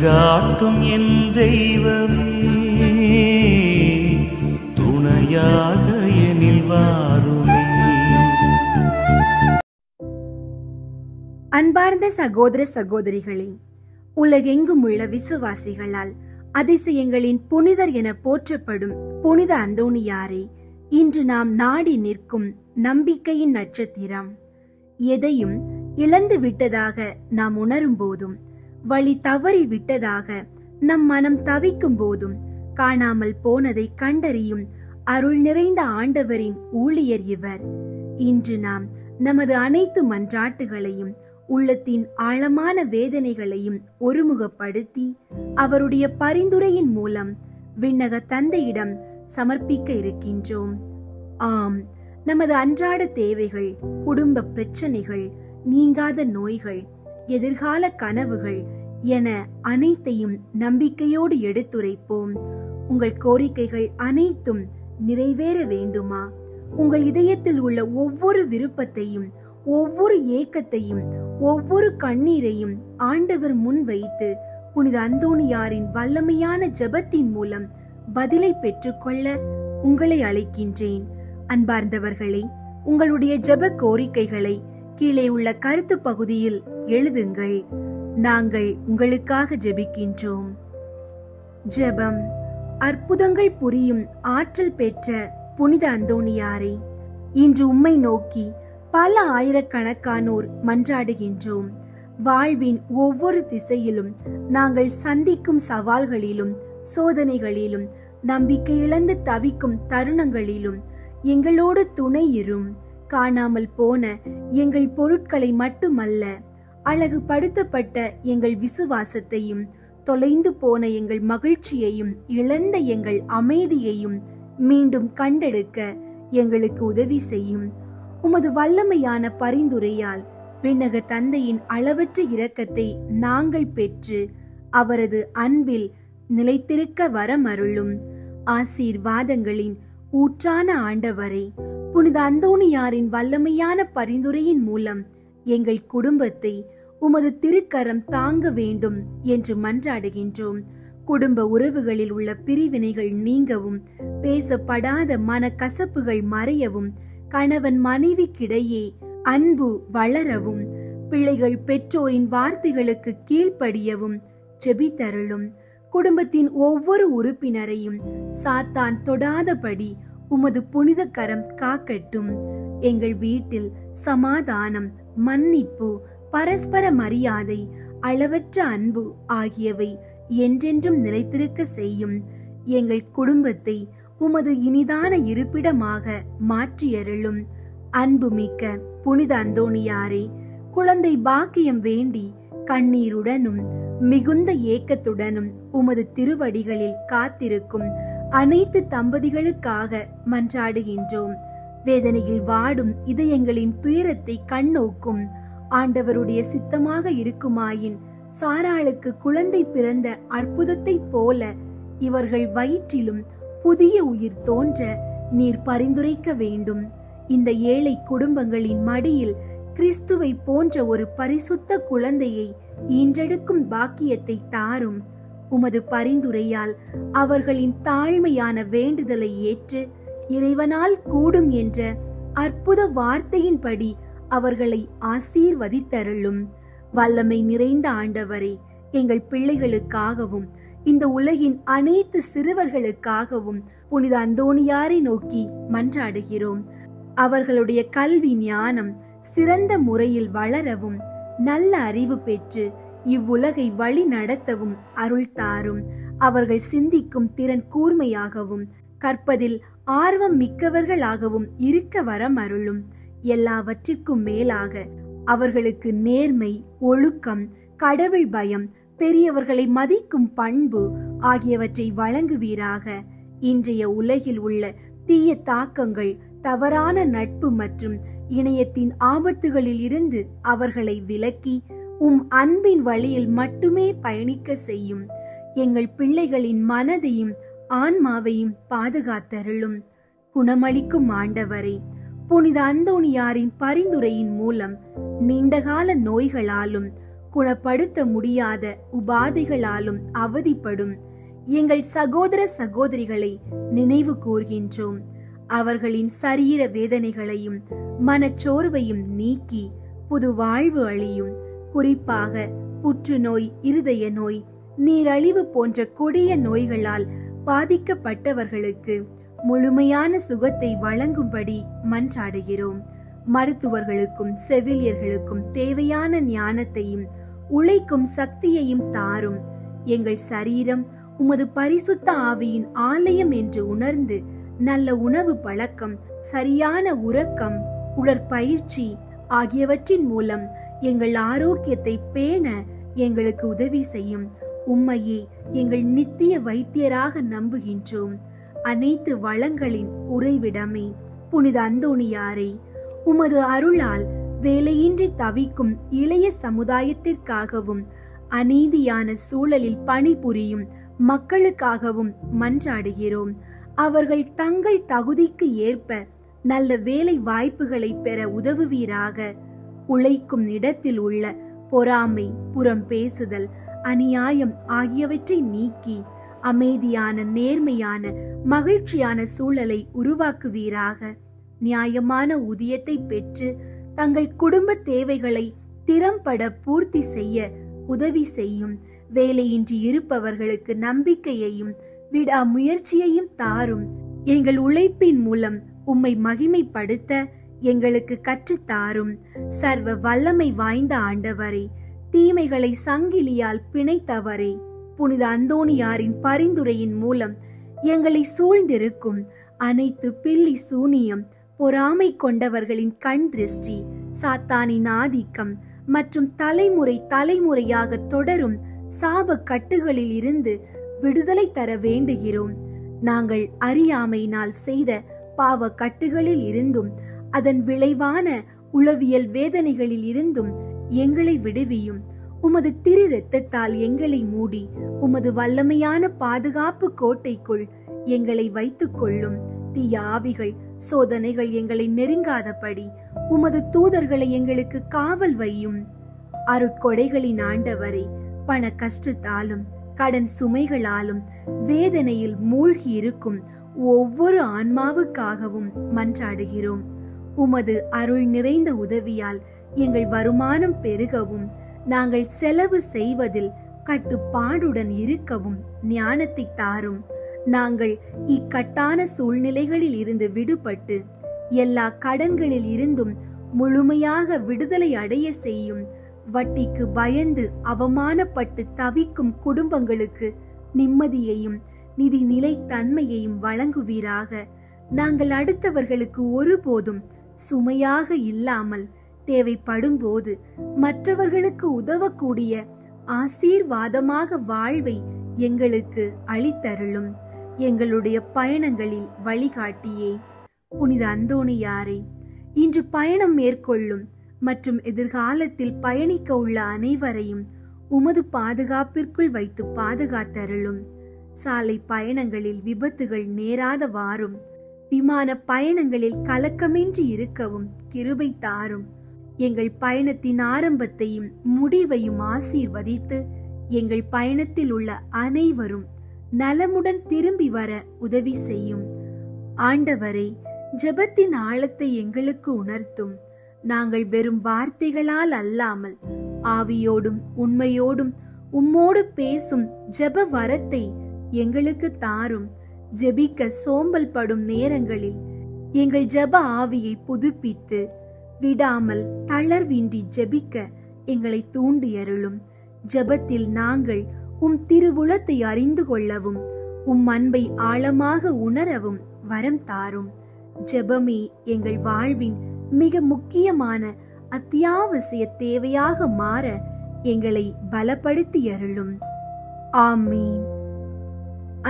வழிகாட்டும் என் தெய்வமே, துணையாக எனில் வாருமே. அன்பார்ந்த சகோதர சகோதரிகளே, உலகெங்கும் உள்ள விசுவாசிகளால் அதிசயங்களின் புனிதர் என போற்றப்படும் புனித அந்தோணியாரை இன்று நாம் நாடி நிற்கும் நம்பிக்கையின் நட்சத்திரம். எதையும் இழந்து விட்டதாக நாம் உணரும் போதும், வழி தவறி விட்டதாக நம் மனம் தவிக்கும் போதும், காணாமல் போனதை கண்டறியும் அருள் நிறைந்த ஆண்டவரின் ஊழியர் இவர். இன்று நாம் நமது அனைத்து மன்றாட்டுகளையும் உள்ளத்தின் ஆழமான வேதனைகளையும் ஒருமுகப்படுத்தி அவருடைய பரிந்துரையின் மூலம் விண்ணக தந்தையிடம் சமர்ப்பிக்க இருக்கின்றோம். ஆம், நமது அன்றாட தேவைகள், குடும்ப பிரச்சனைகள், நீங்காத நோய்கள், எதிர்கால கனவுகள் என அனைத்தையும் நம்பிக்கையோடு எடுத்துரைப்போம். உங்கள் கோரிக்கைகள் அனைத்தும் நிறைவேற வேண்டுமா? உங்கள் இதயத்தில் உள்ள ஒவ்வொரு விருப்பத்தையும், ஒவ்வொரு ஏக்கத்தையும், ஒவ்வொரு கண்ணீரையும் ஆண்டவர் முன் வைத்து புனித அந்தோணியாரின் வல்லமையான ஜெபத்தின் மூலம் பதிலை பெற்றுக்கொள்ள உங்களை அழைக்கின்றேன். அன்பார்ந்தவர்களே, உங்களுடைய ஜெப கோரிக்கைகளை கீழே உள்ள கருத்து பகுதியில் எழுதுங்கள். நாங்கள் உங்களுக்காக ஜெபிக்கின்றோம். ஜெபம். அற்புதங்கள் புரியும் ஆற்றல் பெற்ற புனித அந்தோணியாரை, இன்று உம்மை நோக்கி பல ஆயிரக்கணக்கானோர் மன்றாடுகின்றோம். வாழ்வின் ஒவ்வொரு திசையிலும் நாங்கள் சந்திக்கும் சவால்களிலும் சோதனைகளிலும் நம்பிக்கை இழந்து தவிக்கும் தருணங்களிலும் எங்களோடு துணை இரும். காணாமல் போன எங்கள் பொருட்களை மட்டுமல்ல, அழகுபடுத்தப்பட்ட எங்கள் விசுவாசத்தையும், தொலைந்து போன எங்கள் மகிழ்ச்சியையும், இழந்த எங்கள் அமைதியையும் மீண்டும் கண்டெடுக்க எங்களுக்கு உதவி செய்யும். உமது வல்லமையான பரிந்துரையால் விண்ணக தந்தையின் அளவற்ற இரக்கத்தை நாங்கள் பெற்று அவரது அன்பில் நிலைத்திருக்க வரமருளும். ஆசீர்வாதங்களின் ஊற்றான ஆண்டவரே, புனித அந்தோணியாரின் வல்லமையான பரிந்துரையின் மூலம் எங்கள் குடும்பத்தை உமது திருக்கரம் தாங்க வேண்டும் என்று மன்றாடுகின்றோம். குடும்ப உறவுகளில் உள்ள பிரிவினைகள் நீங்கவும், பேசப்படாத மனக்கசப்புகள் மறையவும், கணவன் மனைவிக்கிடையே அன்பு வளரவும், பிள்ளைகள் பெற்றோரின் வார்த்தைகளுக்கு கீழ்ப்படியவும் ஜெபித்தருளும். குடும்பத்தின் ஒவ்வொரு உறுப்பினரையும் சாத்தான் தொடாதபடி உமது புனித கரம் காக்கட்டும். எங்கள் வீட்டில் சமாதானம், மன்னிப்பு, பரஸ்பர மரியாதை, அளவற்ற அன்பு ஆகியவை என்றென்றும் நிலைத்திருக்க செய்யும். எங்கள் குடும்பத்தை உமது இனிதான இருப்பிடமாக மாற்றியருளும். அன்புமிக்க புனித அந்தோணியாரே, குழந்தை பாக்கியம் வேண்டி கண்ணீருடனும் மிகுந்த ஏக்கத்துடனும் உமது திருவடிகளில் காத்திருக்கும் அனைத்து தம்பதிகளுக்காக மன்றாடுகின்றோம். வேதனையில் வாடும் இதயங்களின் துயரத்தை கண்ணோக்கும் ஆண்டவருடைய சித்தமாக இருக்குமாயின், சாராளுக்கு குழந்தை பிறந்த அற்புதத்தை போல இவர்கள் வயிற்றிலும் புதிய உயிர் தோன்ற நீர் பரிந்துரைக்க வேண்டும். இந்த ஏழை குடும்பங்களின் மடியில் கிறிஸ்துவை போன்ற ஒரு பரிசுத்த குழந்தையை ஈன்றெடுக்கும் பாக்கியத்தை தாரும். உமது பரிந்துரையால் அவர்களின் தாழ்மையான வேண்டுதலை ஏற்று இறைவனால் கூடும் என்ற அற்புத வார்த்தையின்படி அவர்களை ஆசீர்வதித்தருளும். வல்லமை நிறைந்த ஆண்டவரே, எங்கள் பிள்ளைகளுக்காகவும் இந்த உலகின் அனைத்து சிறுவர்களுக்காகவும் புனித அந்தோணியாரை நோக்கி மன்றாடுகிறோம். அவர்களுடைய கல்வி ஞானம் சிறந்த முறையில் வளரவும், நல்ல அறிவு பெற்று இவ்வுலகை வழி நடத்தவும் அருள் தாரும். அவர்கள் சிந்திக்கும் திறன் கூர்மையாகவும், கற்பதில் ஆர்வம் மிக்கவர்களாகவும் இருக்க வரம் அருளும். எல்லாவற்றிற்கும் மேலாக அவர்களுக்கு நேர்மை, ஒழுக்கம், கடவுள் பயம், பெரியவர்களை மதிக்கும் பண்பு ஆகியவற்றை வழங்குவீராக. இன்றைய உலகில் உள்ள தீய தாக்கங்கள், தவறான நட்பு மற்றும் இணையத்தின் ஆபத்துகளில் இருந்து அவர்களை விலக்கி உம் அன்பின் வழியில் மட்டுமே பயணிக்க செய்யும். எங்கள் பிள்ளைகளின் மனதையும் ஆன்மாவையும் பாதுகாத்தருளும். குணமளிக்கும் ஆண்டவரே, புனித அந்தோணியாரின் பரிந்துரையின் மூலம் நீண்டகால நோய்களாலும் குணப்படுத்த முடியாத உபாதைகளாலும் அவதிப்படும் எங்கள் சகோதர சகோதரிகளை நினைவு கூர்கின்றோம். அவர்களின் சரீர வேதனைகளையும் மனச்சோர்வையும் நீக்கி புது வாழ்வு அளியும். குறிப்பாக புற்றுநோய், இருதய நோய், நீரழிவு போன்ற கொடிய நோய்களால் பாதிக்கப்பட்டவர்களுக்கு முழுமையான சுகத்தை வழங்கும்படி மன்றாடுகிறோம். மருத்துவர்களுக்கும் செவிலியர்களுக்கும் தேவையான ஞானத்தையும் உழைக்கும் சக்தியையும் தாரும். எங்கள் சரீரம் உமது பரிசுத்த ஆவியின் ஆலயம் என்று உணர்ந்து நல்ல உணவு பழக்கம், சரியான உறக்கம், உடற்பயிற்சி ஆகியவற்றின் மூலம் எங்கள் ஆரோக்கியத்தை பேண எங்களுக்கு உதவி செய்யும். உம்மையே எங்கள் நித்திய வைத்தியராக நம்புகின்றோம். அனைத்து வளங்களின் உறைவிடமே புனித அந்தோணியாரை, உமது அருளால் வேலையின்றி தவிக்கும் இளைய சமுதாயத்திற்காகவும் அநீதியான சூழலில் பணிபுரியும் மக்களுக்காகவும் மன்றாடுகிறோம். அவர்கள் தங்கள் தகுதிக்கு ஏற்ப நல்ல வேலை வாய்ப்புகளை பெற உதவுவீராக. உழைக்கும் இடத்தில் உள்ள பொறாமை, புறம் பேசுதல், அநியாயம் ஆகியவற்றை நீக்கி அமைதியான, நேர்மையான, மகிழ்ச்சியான சூழலை உருவாக்குவீராக. நியாயமான ஊதியத்தை பெற்று தங்கள் குடும்ப தேவைகளை திறம்பட பூர்த்தி செய்ய உதவி செய்யும். வேலையின்றி இருப்பவர்களுக்கு நம்பிக்கையையும் விடாமுயற்சியையும் தாரும். எங்கள் உழைப்பின் மூலம் உம்மை மகிமைப்படுத்த எங்களுக்கு கற்றுத்தாரும். சர்வ வல்லமை வாய்ந்த ஆண்டவரே, தீமைகளை சங்கிலியால் பிணைத்தவரே, புனித அந்தோணியாரின் பரிந்துரையின் மூலம் எங்களை சூழ்ந்திருக்கும் அனைத்து பில்லி சூனியம், பொறாமை கொண்டவர்களின் கண் திருஷ்டி, சாத்தானின் ஆதிக்கம் மற்றும் தலைமுறையாக தொடரும் சாப கட்டுகளில் இருந்து விடுதலை தர வேண்டுகிறோம். நாங்கள் அறியாமையினால் செய்த பாவ கட்டுகளில் இருந்தும் அதன் விளைவான உளவியல் வேதனைகளில் இருந்தும் எங்களை விடுவியும். உமது திரு இரத்தத்தால் எங்களை மூடி உமது வல்லமையான பாதுகாப்பு கோட்டைக்குள் எங்களை வைத்துக் கொள்ளும். தீய ஆவிகள், சோதனைகள் எங்களை நெருங்காதபடி உமது தூதர்களை எங்களுக்கு காவல் வையும். அருட்கொடைகளின் ஆண்டவரை, பண கஷ்டத்தாலும் கடன் சுமைகளாலும் வேதனையில் மூழ்கி இருக்கும் ஒவ்வொரு ஆன்மாவுக்காகவும் மன்றாடுகிறோம். உமது அருள் நிறைந்த உதவியால் எங்கள் வருமானம் பெருகவும், நாங்கள் செலவு செய்வதில் கட்டுப்பாடுடன் இருக்கவும் ஞானத்தை தாரும். நாங்கள் இக்கட்டான சூழ்நிலைகளில் இருந்து விடுபட்டு எல்லா கடன்களில் இருந்தும் முழுமையாக விடுதலை அடைய செய்யும். வட்டிக்கு பயந்து அவமானப்பட்டு தவிக்கும் குடும்பங்களுக்கு நிம்மதியையும் நிதி நிலைத்தன்மையையும் வழங்குவீராக. நாங்கள் அடுத்தவர்களுக்கு ஒருபோதும் சுமையாக இல்லாமல் தேவைப்படும் போது மற்றவர்களுக்கு உதவக்கூடிய ஆசீர்வாதமாக வாழ்வை எங்களுக்கு அளித்தருளும். எங்களுடைய பயணங்களில் வழிகாட்டியே, புனித அந்தோணியாரை, இன்று பயணம் மேற்கொள்ளும் மற்றும் எதிர்காலத்தில் பயணிக்க உள்ள அனைவரையும் உமது பாதுகாப்பிற்குள் வைத்து பாதுகாத்தருளும். சாலை பயணங்களில் விபத்துகள் நேராதவாறும், விமான பயணங்களில் கலக்கமின்றி இருக்கவும் கிருபை தாரும். எங்கள் பயணத்தின் ஆரம்பத்தையும் முடிவையும் ஆசீர்வதித்து எங்கள் பயணத்தில் உள்ள அனைவரும் நலமுடன் திரும்பி வர உதவி செய்யும். ஆண்டவரே, ஜெபத்தின் ஆழத்தை எங்களுக்கு உணர்த்தும். நாங்கள் வெறும் வார்த்தைகளால் அல்லாமல் ஆவியோடும் உண்மையோடும் உம்மோடு பேசும் ஜெப வரத்தை எங்களுக்கு தாரும். ஜெபிக்க சோம்பல் படும் நேரங்களில் எங்கள் ஜெப ஆவியை புதுப்பித்து விடாமல் தளர்வின்றி ஜெபிக்க எங்களை தூண்டியருளும். ஜெபத்தில் நாங்கள் உம் திருவுளத்தை அறிந்து கொள்ளவும் உம் அன்பை ஆழமாக உணரவும் வரம் தாரும். ஜெபமே எங்கள் வாழ்வின் மிக முக்கியமான அத்தியாவசிய தேவையாக மாற எங்களை பலப்படுத்தியருளும். ஆமீன்.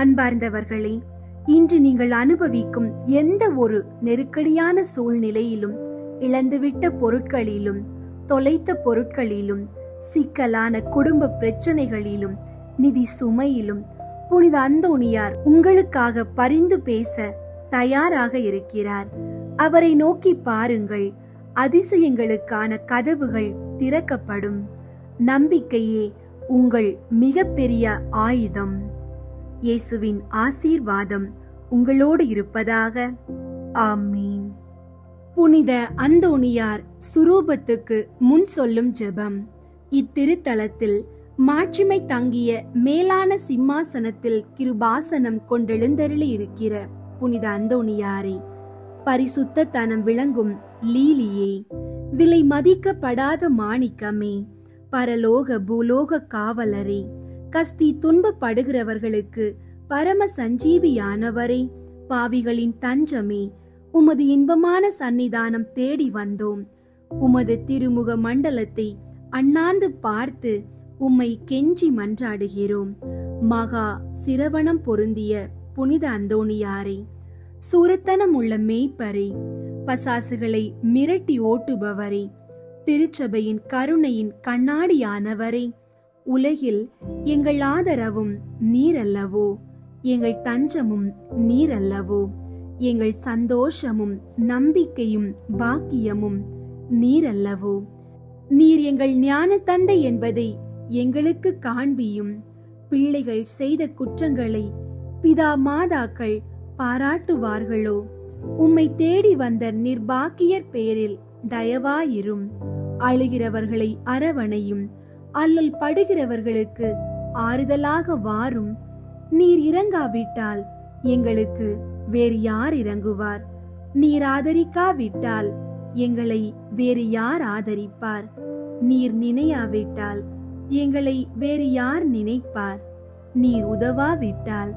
அன்பார்ந்தவர்களே, இன்று நீங்கள் அனுபவிக்கும் எந்த ஒரு நெருக்கடியான சூழ்நிலையிலும், இழந்துவிட்ட பொருட்களிலும், தொலைத்த பொருட்களிலும், சிக்கலான குடும்ப பிரச்சனைகளிலும், நிதி சுமையிலும் புனித அந்தோணியார் உங்களுக்காக பரிந்து பேச தயாராக இருக்கிறார். அவரை நோக்கி பாருங்கள். அதிசயங்களுக்கான கதவுகள் திறக்கப்படும். நம்பிக்கையே உங்கள் மிகப்பெரிய ஆயுதம். இயேசுவின் ஆசீர்வாதம் உங்களோடு இருப்பதாக. ஆமீன். புனித அந்தோணியார் சுரூபத்துக்கு முன் சொல்லும் ஜெபம். இத்திருத்தலத்தில் மாட்சிமை தங்கிய மேலான சிம்மாசனத்தில் கிருபாசனம் கொண்டெழுந்தருளி இருக்கிற புனித அந்தோணியாரே, பரிசுத்த தனம் விளங்கும் லீலியே, விலை மதிக்கப்படாத மாணிக்கமே, பரலோக பூலோக காவலரே, கஸ்தி துன்பப்படுகிறவர்களுக்கு பரம சஞ்சீவியானவரே, பாவிகளின் தஞ்சமே, உமது இன்பமான சன்னிதானம் தேடி வந்தோம். உமது திருமுக மண்டலத்தை அண்ணாந்து பார்த்து உம்மை கெஞ்சி மன்றாடுகிறோம். மகா சிரவணம் பொருந்திய புனித அந்தோணியாரே, சூரத்தனம் உள்ள மேய்ப்பரே, பசாசுகளை மிரட்டி ஓட்டுபவரே, திருச்சபையின் கருணையின் கண்ணாடியானவரே, உலகில் எங்கள் ஆதரவும் நீரல்லவோ, எங்கள் தஞ்சமும் நீரல்லவோ, எங்கள் சந்தோஷமும் நம்பிக்கையும் பாக்கியமும் நீரல்லவோ. நீர் எங்கள் ஞான தந்தை என்பதை எங்களுக்கு காண்பியும். பிள்ளைகள் செய்த குற்றங்களை பிதா மாதாக்கள் பாராட்டுவார்களோ? உம்மை தேடி வந்த நிர்பாக்கியர் பேரில் தயவாயிரும். அழுகிறவர்களை அரவணையும், அல்லல் படுகிறவர்களுக்கு ஆறுதலாக வாரும். நீர் இறங்காவிட்டால் எங்களுக்கு வேறு யார் இறங்குவார்? நீர் ஆதரிக்காவிட்டால் எங்களை வேறு யார் ஆதரிப்பார்? நீர் நினையாவிட்டால் எங்களை வேறு யார் நினைப்பார்? நீர் உதவாவிட்டால்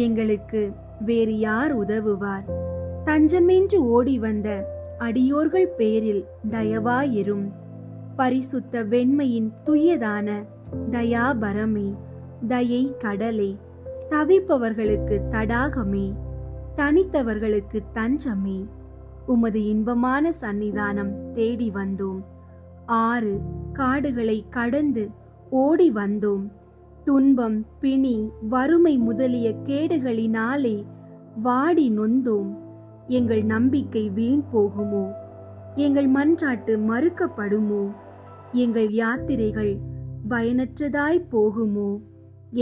எங்களுக்கு வேறு யார் உதவுவார்? தஞ்சமென்று ஓடி வந்த அடியோர்கள் பேரில் தயவாயிரும். பரிசுத்த வெண்மையின் துயதான தயாபரமே, தயை கடலே, தவிப்பவர்களுக்கு தடாகமே, தனித்தவர்களுக்கு தஞ்சமே, உமது இன்பமான சன்னிதானம் தேடி வந்தோம். 6 காடுகளை கடந்து ஓடி வந்தோம். துன்பம், பிணி, வறுமை முதலிய கேடுகளினாலே வாடி நொந்தோம். எங்கள் நம்பிக்கை வீண் போகுமோ? எங்கள் மன்றாட்டு மறுக்கப்படுமோ? எங்கள் யாத்திரைகள் பயனற்றதாய் போகுமோ?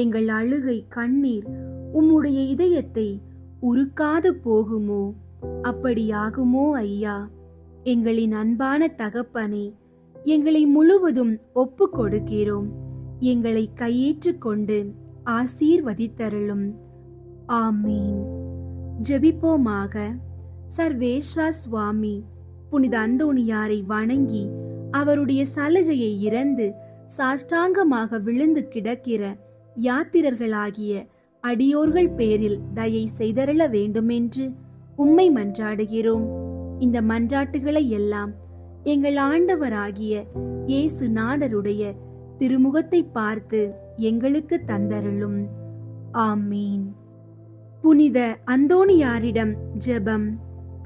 எங்கள் அழுகை கண்ணீர் உம்முடைய இதயத்தை உருக்காது போகுமோ? அப்படியாகுமோ ஐயா? எங்களின் அன்பான தகப்பனே, எங்களை முழுவதும் ஒப்பு கொடுக்கிறோம். எங்களை கையேற்றுக் கொண்டு ஆசீர்வதித்தருளும். ஆமீன். ஜெபிப்போமாக. சர்வேஸ்வரா சுவாமி புனித அந்தோணியாரை வணங்கி அவருடைய சலுகையை இறந்து சாஷ்டாங்கமாக விழுந்து கிடக்கிற யாத்திரர்களாகிய அடியோர்கள் பேரில் தயை செய்தருள வேண்டுமென்று உம்மை மன்றாடுகிறோம். இந்த மன்றாட்டுகளை எல்லாம் எங்கள் ஆண்டவராகிய இயேசு நாதருடைய திருமுகத்தை பார்த்து எங்களுக்கு தந்தருளும். ஆமீன். புனித அந்தோணியாரிடம் ஜெபம்.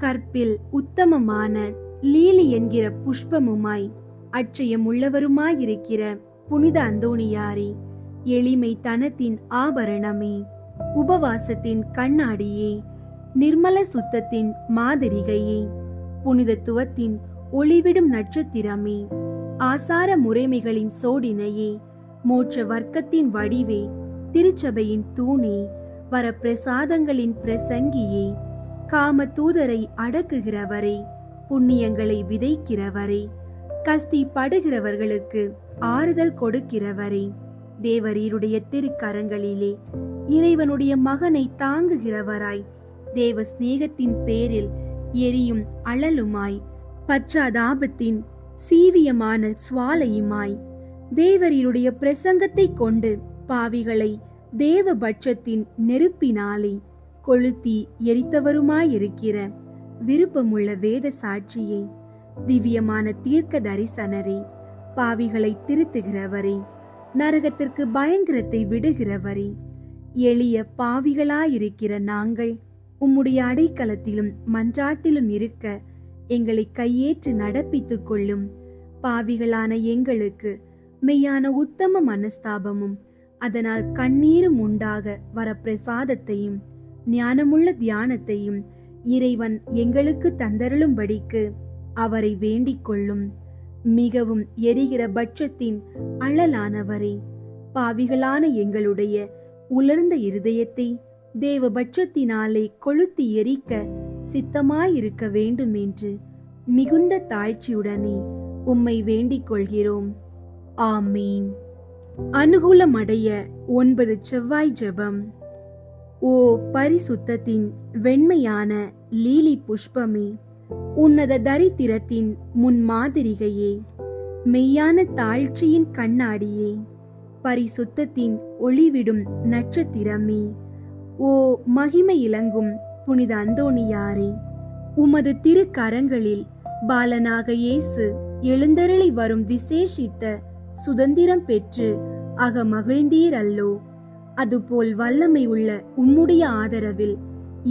கற்பில் உத்தமமான லீலி என்கிற புஷ்பமுமாய் அட்சயம் உள்ளவருமாயிருக்கிற புனித அந்தோணியாரே, எளிமை தனத்தின் ஆபரணமே, உபவாசத்தின் கண்ணாடியே, நிர்மல சுத்தத்தின் மாதிரிகையே, புனிதத்துவத்தின் ஒளிவிடும் நட்சத்திரமே, ஆசார முறைமைகளின் சோடினையே, மோட்ச வர்க்கத்தின் வடிவே, திருச்சபையின் தூணே, வரப்பிரசாதங்களின் பிரசங்கியே, காம தூதரை அடக்குகிறவரே, புண்ணியங்களை விதைக்கிறவரே, கஸ்தி படுகிறவர்களுக்கு ஆறுதல் கொடுக்கிறவரே, தேவரீருடைய திருக்கரங்களிலே இறைவனுடைய மகனை தாங்குகிறவராய், தேவ சிநேகத்தின் பேரில் எரியும் அழலுமாய், பச்சாதாபத்தின் சீவியமான சுவாலையுமாய், தேவரீருடைய பிரசங்கத்தை கொண்டு பாவிகளை தேவபட்சத்தின் நெருப்பினாலே கொளுத்தி எரித்தவருமாயிருக்கிற விருப்பமுள்ள வேத சாட்சியே, திவ்யமான தீர்க்க தரிசனரே, பாவிகளை திருத்துகிறவரே, நரகத்திற்கு பயங்கரத்தை விடுகிறவரே, எளிய பாவிகளாயிருக்கிற நாங்கள் உம்முடைய அடைக்கலத்திலும் மன்றாட்டிலும் இருக்க எங்களை கையேற்று நடப்பித்துக் கொள்ளும். பாவிகளான எங்களுக்கு மெய்யான உத்தம மனஸ்தாபமும் அதனால் கண்ணீரும் உண்டாக வரப்பிரசாதத்தையும் ஞானமுள்ள தியானத்தையும் இறைவன் எங்களுக்கு தந்தருளும்படிக்கு அவரை வேண்டிக் கொள்ளும். மிகவும் எரிகிற பட்சத்தின் அழலானவரே, பாவிகளான எங்களுடைய உலர்ந்த இருதயத்தை தேவ பட்சத்தினாலே கொளுத்தி எரிக்க சித்தமாயிருக்க வேண்டும் என்று மிகுந்த தாழ்ச்சியுடனே உம்மை வேண்டிக் கொள்கிறோம். ஆமீன். அனுகூலமடைய 9 செவ்வாய் ஜெபம். ஓ பரிசுத்தத்தின் வெண்மையான லீலி புஷ்பமே, உன்னத தரித்திரத்தின் முன்மாதிரிகையே, மெய்யான தாழ்ச்சியின் கண்ணாடியே, பரிசுத்தத்தின் ஒளிவிடும் நட்சத்திரமே, ஓ மகிமை இலங்கும் புனித அந்தோணியாரே, உமது திருக்கரங்களில் பாலனாக இயேசு எழுந்தருளி வரும் விசேஷித்த சுதந்திரம் பெற்று அகமகிழ்ந்தீர் அல்லோ. அதுபோல் வல்லமை உள்ள உம்முடைய ஆதரவில்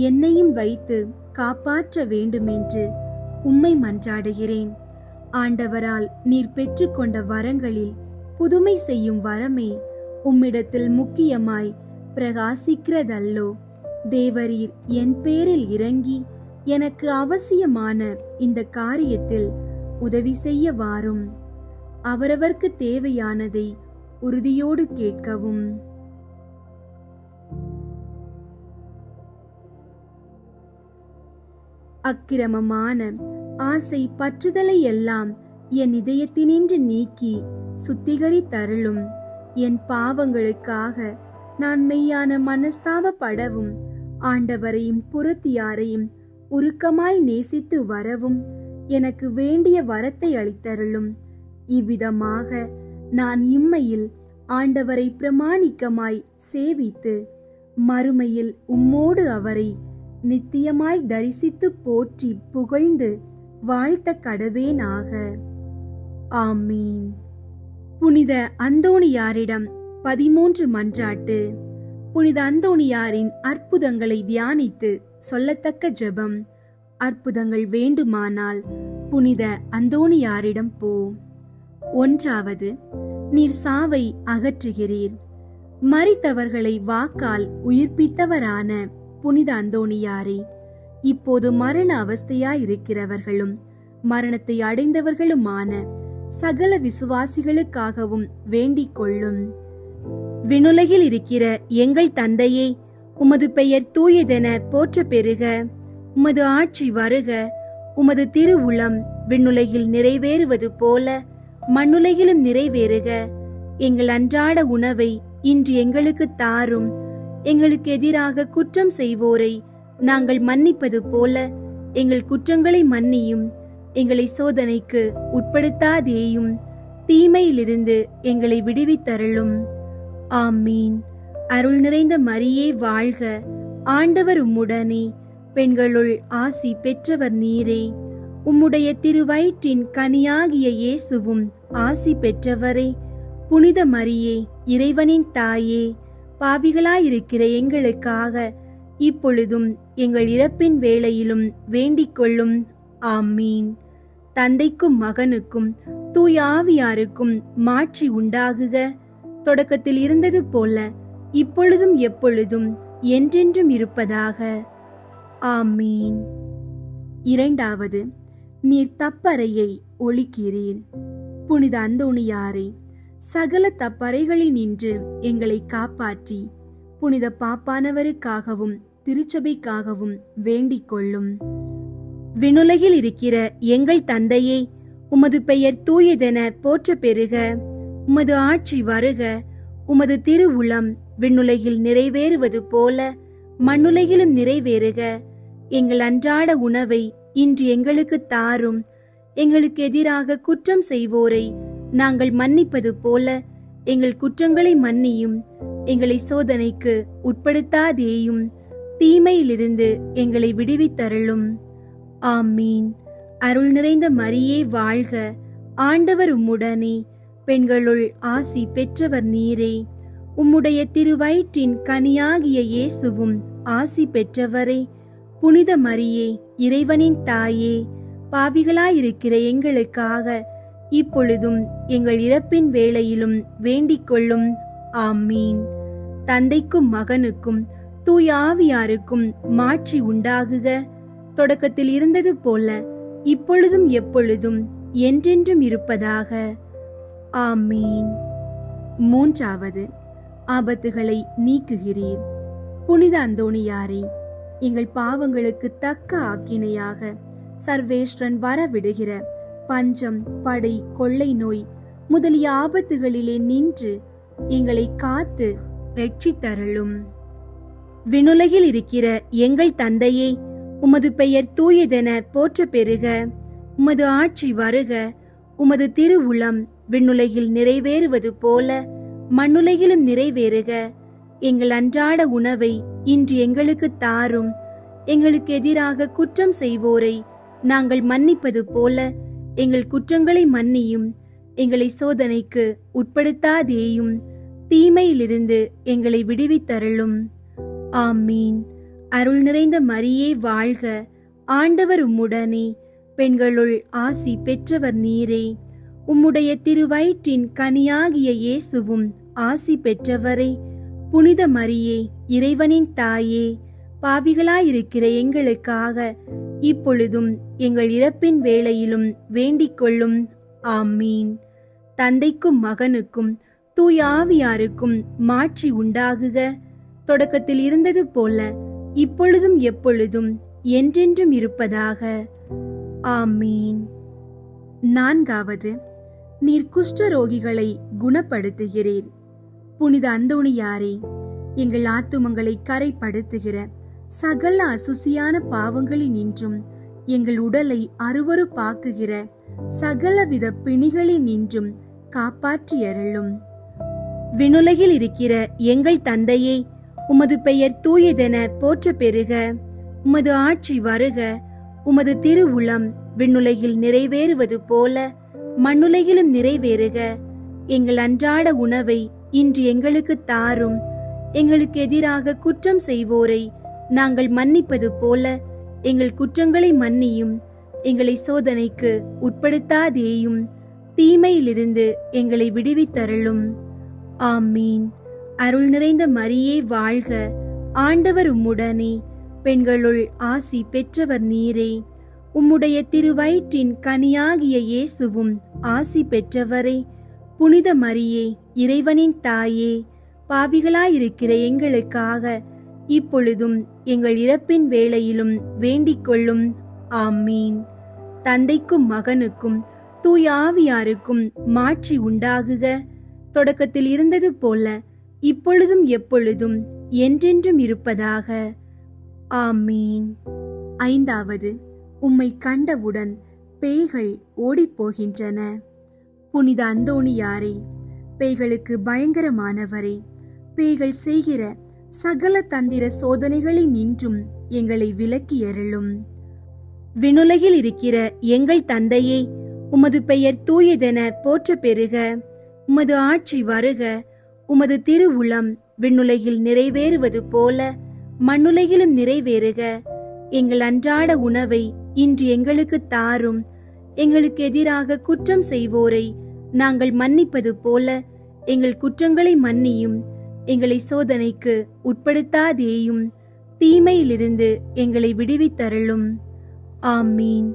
என்னையும் வைத்து காப்பாற்ற வேண்டுமென்று உம்மை மன்றாடுகிறேன். ஆண்டவரால் நீர் பெற்றுக்கொண்ட வரங்களில் புதுமை செய்யும் வரமே உம்மிடத்தில் முக்கியமாய் பிரகாசிக்கிறதல்லோ. தேவரீர் என் பேரில் இறங்கி எனக்கு அவசியமான இந்த காரியத்தில் உதவி செய்ய வாரும். அவரவர்க்கு தேவையானதை உறுதியோடு கேட்கவும். அக்கிரமமான ஆசை பற்றுதலை எல்லாம் என் இதயத்தினின்று நீக்கி சுத்திகரித்தருளும். என் பாவங்களுக்காக நான் மெய்யான மனஸ்தாபப்படவும் ஆண்டவரையும் புறத்தியாரையும் உருக்கமாய் நேசித்து வரவும் எனக்கு வேண்டிய வரத்தை அளித்தருளும். இவ்விதமாக நான் இம்மையில் ஆண்டவரை பிரமாணிக்கமாய் சேவித்து மறுமையில் உம்மோடு அவரை நித்தியமாய் தரிசித்து போற்றி புகழ்ந்து வாழ்த்த கடவேனாக. ஆமீன். புனித அந்தோணியாரிடம் 13 மன்றாட்டு. புனித அந்தோணியாரின் அற்புதங்களை தியானித்து சொல்லத்தக்க ஜெபம். அற்புதங்கள் வேண்டுமானால் புனித அந்தோணியாரிடம் போ. 1. நீர் சாவை அகற்றுகிறீர். மரித்தவர்களை வாக்கால் உயிர்ப்பித்தவரான புனித அந்தோணியாரே, இப்போது மரண அவஸ்தையாயிருக்கிறவர்களும் மரணத்தை அடைந்தவர்களுமான சகல விசுவாசிகளுக்காகவும் வேண்டிக் கொள்ளும். விண்ணுலகில் இருக்கிற எங்கள் தந்தையே, உமது பெயர் தூயதென போற்ற பெறுக. உமது ஆட்சி வருக. உமது திருவுளம் விண்ணுலகில் நிறைவேறுவது போல மண்ணுலகிலும் நிறைவேறுக. எங்கள் அன்றாட உணவை இன்று எங்களுக்கு தாரும். எங்களுக்கு எதிராக குற்றம் செய்வோரை நாங்கள் மன்னிப்பது போல எங்கள் குற்றங்களை மன்னியும். எங்களை சோதனைக்கு உட்படுத்தாதேயும், தீமையிலிருந்து எங்களை விடுவித்தருளும். ஆமீன். அருள் நிறைந்த மரியே வாழ்க. ஆண்டவர் உம்முடனே, பெண்களுள் ஆசி பெற்றவர் நீரே. உம்முடைய திருவயிற்றின் கனியாகிய இயேசுவும் ஆசி பெற்றவரே. புனித மரியே, இறைவனின் தாயே, பாவிகளாயிருக்கிற எங்களுக்காக இப்பொழுதும் எங்கள் இறப்பின் வேளையிலும் வேண்டிக் கொள்ளும். ஆமீன். தந்தைக்கும் மகனுக்கும் தூய ஆவியாருக்கும் மாட்சி உண்டாகுக. தொடக்கத்தில் இருந்தது போல இப்பொழுதும் எப்பொழுதும் என்றென்றும் இருப்பதாக. ஆமீன். 2. நீர் தப்பறையை ஒழிக்கிறீர். புனித அந்தோணியாரே, சகல தப்பறைகளினின்று எங்களை காப்பாற்றி புனித பாப்பானவருக்காகவும் திருச்சபைக்காகவும் வேண்டிக் கொள்ளும். விண்ணுலகில் இருக்கிற எங்கள் தந்தையே, உமது பெயர் தூயதென போற்ற பெறுக. உமது ஆட்சி வருக. உமது திருவுளம் விண்ணுலகில் நிறைவேறுவது போல மண்ணுலகிலும் நிறைவேறுக. எங்கள் அன்றாட உணவை இன்று எங்களுக்கு தாரும். எங்களுக்கு எதிராக குற்றம் செய்வோரை நாங்கள் மன்னிப்பது போல எங்கள் குற்றங்களை மன்னியும். எங்களை சோதனைக்கு உட்படுத்தாதேயும், தீமையிலிருந்து எங்களை விடுவித்தருளும். ஆமீன். அருள் நிறைந்த மரியே வாழ்க. ஆண்டவர் உம்முடனே, பெண்களுள் ஆசி பெற்றவர் நீரே. உம்முடைய திருவயிற்றின் கனியாகிய இயேசுவும் ஆசி பெற்றவரே. புனித மரியே, இறைவனின் தாயே, பாவிகளாயிருக்கிற எங்களுக்காக இப்பொழுதும் எங்கள் இறப்பின் வேளையிலும் வேண்டிக் கொள்ளும். ஆமீன். தந்தைக்கும் மகனுக்கும் தூய ஆவியாருக்கும் மாட்சி உண்டாகுக. தொடக்கத்தில் இருந்தது போல இப்பொழுதும் எப்பொழுதும் என்றென்றும் இருப்பதாக. ஆமீன். மூன்றாவது, ஆபத்துகளை நீக்குகிறீர். புனித அந்தோணியாரே, எங்கள் பாவங்களுக்கு தக்க ஆக்கினையாக சர்வேஸ்வரன் வரவிடுகிற பஞ்சம், படை, கொள்ளை நோய் முதலிய ஆபத்துகளிலே நின்று எங்களை காத்து ரட்சித்தருளும். விண்ணுலகில் இருக்கிற எங்கள் தந்தையே, உமது பெயர் தூயதென போற்ற பெறுக. உமது ஆட்சி வருக. உமது திருவுளம் விண்ணுலகில் நிறைவேறுவது போல மண்ணுலகிலும் நிறைவேறுக. எங்கள் அன்றாட உணவை இன்று எங்களுக்கு தாரும். எங்களுக்கு எதிராக குற்றம் செய்வோரை நாங்கள் மன்னிப்பது போல எங்கள் குற்றங்களை மன்னியும். எங்களை சோதனைக்கு உட்படுத்தாதேயும், தீமையிலிருந்து எங்களை விடுவித்தருளும். ஆமீன். அருள் நிறைந்த மரியே வாழ்க. ஆண்டவர் உம்முடனே. பெண்களுள் ஆசி பெற்றவர் நீரே. உம்முடைய திருவயிற்றின் கனியாகிய இயேசுவும் ஆசி பெற்றவரே. புனித மரியே, இறைவனின் தாயே, பாவிகளாயிருக்கிற எங்களுக்காக இப்பொழுதும் எங்கள் இறப்பின் வேளையிலும் வேண்டிக் கொள்ளும். ஆமீன். தந்தைக்கும் மகனுக்கும் தூய ஆவியாருக்கும் மாட்சி உண்டாகுக. தொடக்கத்தில் இருந்தது போல இப்பொழுதும் எப்பொழுதும் என்றென்றும் இருப்பதாக. ஆமீன். நான்காவது, நீர் குஷ்டரோகிகளை குணப்படுத்துகிறீர். புனித அந்தோணியாரே, எங்கள் ஆத்துமங்களை கரைப்படுத்துகிற சகல அசுசியான பாவங்களினின்றும் எங்கள் உடலை அருவருப்பாக்குகிற சகலவித பிணிகளினின்றும் காப்பாற்றியருளும். விண்ணுலகில் இருக்கிற எங்கள் தந்தையே, உமது பெயர் தூயதென போற்ற பெறுக. உமது ஆட்சி வருக. உமது திருவுளம் விண்ணுலகில் நிறைவேறுவது போல மண்ணுலகிலும் நிறைவேறுக. எங்கள் அன்றாட உணவை இன்று எங்களுக்கு தாரும். எங்களுக்கு எதிராக குற்றம் செய்வோரை நாங்கள் மன்னிப்பது போல எங்கள் குற்றங்களை மன்னியும். எங்களை சோதனைக்கு உட்படுத்தாதேயும், தீமையிலிருந்து எங்களை விடுவித்தருளும். ஆமீன். அருள் நிறைந்த மரியே வாழ்க. ஆண்டவர் உம்முடனே. பெண்களுள் ஆசி பெற்றவர் நீரே. உம்முடைய திருவயிற்றின் கனியாகிய இயேசுவும் ஆசி பெற்றவரே. புனித மரியே, இறைவனின் தாயே, பாவிகளாயிருக்கிற எங்களுக்காக இப்பொழுதும் எங்கள் இறப்பின் வேளையிலும் வேண்டிக் கொள்ளும். ஆமீன். தந்தைக்கும் மகனுக்கும் தூய ஆவியாருக்கும் மாட்சி உண்டாகுக. தொடக்கத்தில் இருந்தது போல இப்பொழுதும் எப்பொழுதும் என்றென்றும் இருப்பதாக. ஆமீன். ஐந்தாவது, உம்மை கண்டவுடன் பேய்கள் ஓடிப்போகின்றன. புனித அந்தோணியாரே, பேய்களுக்கு பயங்கரமானவரே, பேய்கள் செய்கிற சகல தந்திர சோதனைகளில் நின்றும் எங்களை விலக்கியருளும். விண்ணுலகில் இருக்கிற எங்கள் தந்தையே, உமது பெயர் தூயதென போற்ற பெறுக. உமது ஆட்சி வருக. உமது திருவுளம் விண்ணுலகில் நிறைவேறுவது போல மண்ணுலகிலும் நிறைவேறுக. எங்கள் அன்றாட உணவை இன்று எங்களுக்கு தாரும். எங்களுக்கு எதிராக குற்றம் செய்வோரை நாங்கள் மன்னிப்பது போல எங்கள் குற்றங்களை மன்னியும். எங்களை சோதனைக்கு உட்படுத்தாதேயும், தீமையிலிருந்து எங்களை விடுவித்தருளும். ஆமீன்.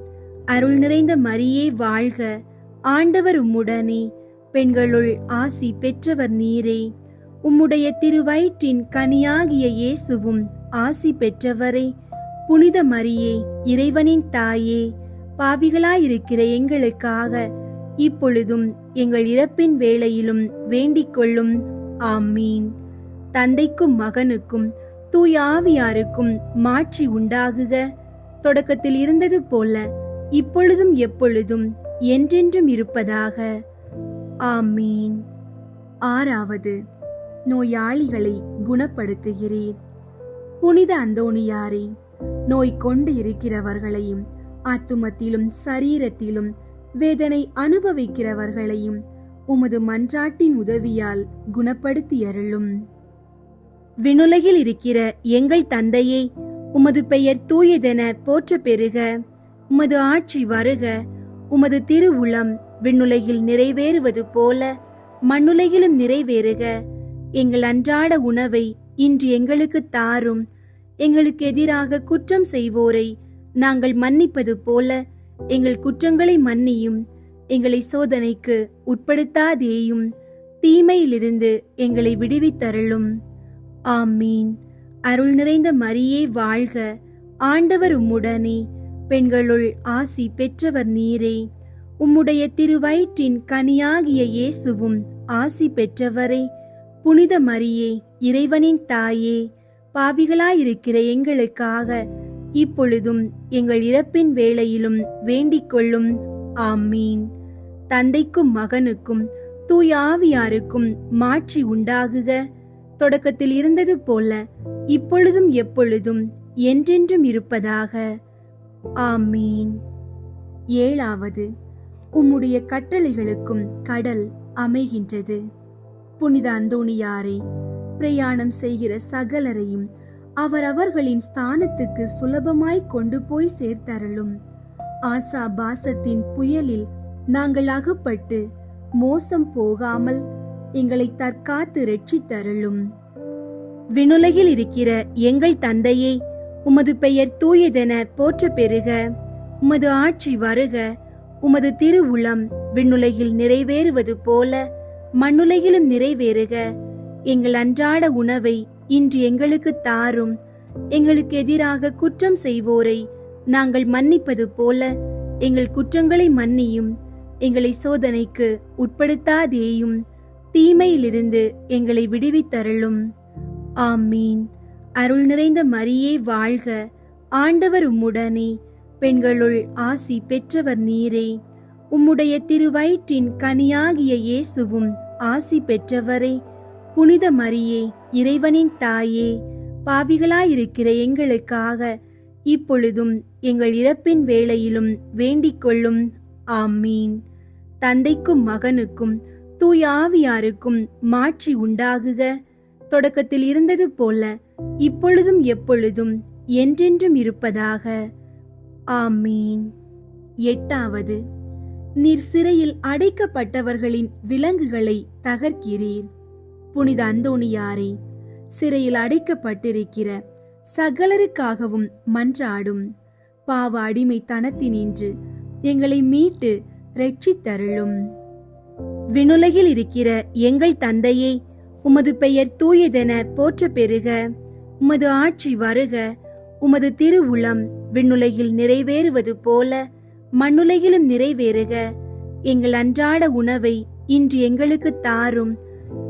அருள் நிறைந்த மரியே வாழ்க. ஆண்டவர் உம்முடனே. பெண்களுள் ஆசி பெற்றவர் நீரே. உம்முடைய திருவயிற்றின் கனியாகிய இயேசுவும் ஆசி பெற்றவரே. புனித மரியே, இறைவனின் தாயே, பாவிகளாயிருக்கிற எங்களுக்காக இப்பொழுதும் எங்கள் இறப்பின் வேளையிலும் வேண்டிக் கொள்ளும். ஆமீன். தந்தைக்கும் மகனுக்கும் தூய ஆவியாருக்கும் மாட்சி உண்டாகுக. தொடக்கத்தில் இருந்தது போல இப்பொழுதும் எப்பொழுதும் என்றென்றும் இருப்பதாக. ஆமீன். ஆறாவது, நோயாளிகளை குணப்படுத்துகிறீர். புனித அந்தோணியாரே, நோய் கொண்டு இருக்கிறவர்களையும் ஆத்துமத்திலும் சரீரத்திலும் வேதனை அனுபவிக்கிறவர்களையும் உமது மன்றாட்டின் உதவியால் குணப்படுத்தியருளும். விண்ணுலகில் இருக்கிற எங்கள் தந்தையே, உமது பெயர் தூயதென போற்ற பெறுக. உமது ஆட்சி வருக. உமது திருவுளம் விண்ணுலகில் நிறைவேறுவது போல மண்ணுலகிலும் நிறைவேறுக. எங்கள் அன்றாட உணவை இன்று எங்களுக்கு தாரும். எங்களுக்கு எதிராக குற்றம் செய்வோரை நாங்கள் மன்னிப்பது போல எங்கள் குற்றங்களை மன்னியும். எங்களை சோதனைக்கு உட்படுத்தாதேயும், தீமையிலிருந்து எங்களை விடுவித்தருளும். ஆமீன். அருள் நிறைந்த மரியே வாழ்க, ஆண்டவர் உம்முடனே, பெண்களுள் ஆசி பெற்றவர் நீரே. உம்முடைய திருவயிற்றின் கனியாகிய இயேசுவும் ஆசி பெற்றவரே. புனித மரியே, இறைவனின் தாயே, பாவிகளாயிருக்கிற எங்களுக்காக இப்பொழுதும் எங்கள் இறப்பின் வேளையிலும் வேண்டிக் கொள்ளும். ஆமீன். தந்தைக்கும் மகனுக்கும் தூய ஆவியாருக்கும் மாட்சி உண்டாகுக. தொடக்கத்தில் இருந்தது போல இப்பொழுதும் எப்பொழுதும் என்றென்றும் இருப்பதாக. ஆமீன். 7வது, உம்முடைய கட்டளைகளுக்கும் கடல் அமைகின்றது. புனித அந்தோணியாரை, பிரயாணம் செய்கிற சகலரையும் அவரவர்களின் ஸ்தானத்துக்கு சுலபமாய் கொண்டு போய் சேர்த்தருளும். ஆசா பாசத்தின் புயலில் நாங்கள் அகப்பட்டு மோசம் போகாமல் எங்களை தற்காத்து இரட்சித்தருளும். விண்ணுலகில் இருக்கிற எங்கள் தந்தையே, உமது பெயர் தூயதென போற்ற பெறுக. உமது ஆட்சி வருக. உமது திருவுளம் விண்ணுலகில் நிறைவேறுவது போல மண்ணுலகிலும் நிறைவேறுக. எங்கள் அன்றாட உணவை இன்று எங்களுக்கு தாரும். எங்களுக்கு எதிராக குற்றம் செய்வோரை நாங்கள் மன்னிப்பது போல எங்கள் குற்றங்களை மன்னியும். எங்களை சோதனைக்கு உட்படுத்தாதேயும், தீமையிலிருந்து எங்களை விடுவித்தருளும். ஆமீன். அருள் நிறைந்த மரியே வாழ்க, ஆண்டவர் உம்முடனே, பெண்களுள் ஆசி பெற்றவர் நீரே. உம்முடைய திருவயிற்றின் கனியாகிய இயேசுவும் ஆசி பெற்றவரே. புனித மரியே, இறைவனின் தாயே, பாவிகளாயிருக்கிற எங்களுக்காக இப்பொழுதும் எங்கள் இறப்பின் வேளையிலும் வேண்டிக் கொள்ளும். ஆமீன். தந்தைக்கும் மகனுக்கும் தூய ஆவியாருக்கும் மாட்சி உண்டாகுக. தொடக்கத்தில் இருந்தது போல இப்பொழுதும் எப்பொழுதும் என்றென்றும் இருப்பதாக. ஆமீன். 8வது, நீர் சிறையில் அடைக்கப்பட்டவர்களின் விலங்குகளை தகர்க்கிறீர். புனித அந்தோணியாரை, சிறையில் அடைக்கப்பட்டிருக்கிற சகலருக்காகவும் மன்றாடும். பாவ அடிமைத்தனத்தினின்று எங்களை மீட்டு இரட்சித்தருளும். விண்ணுலகில் இருக்கிற எங்கள் தந்தையே, உமது பெயர் தூயதென போற்ற பெறுக. உமது ஆட்சி வருக. உமது திருவுளம் விண்ணுலகில் நிறைவேறுவது போல மண்ணுலகிலும் நிறைவேறுக. எங்கள் அன்றாட உணவை இன்று எங்களுக்கு தாரும்.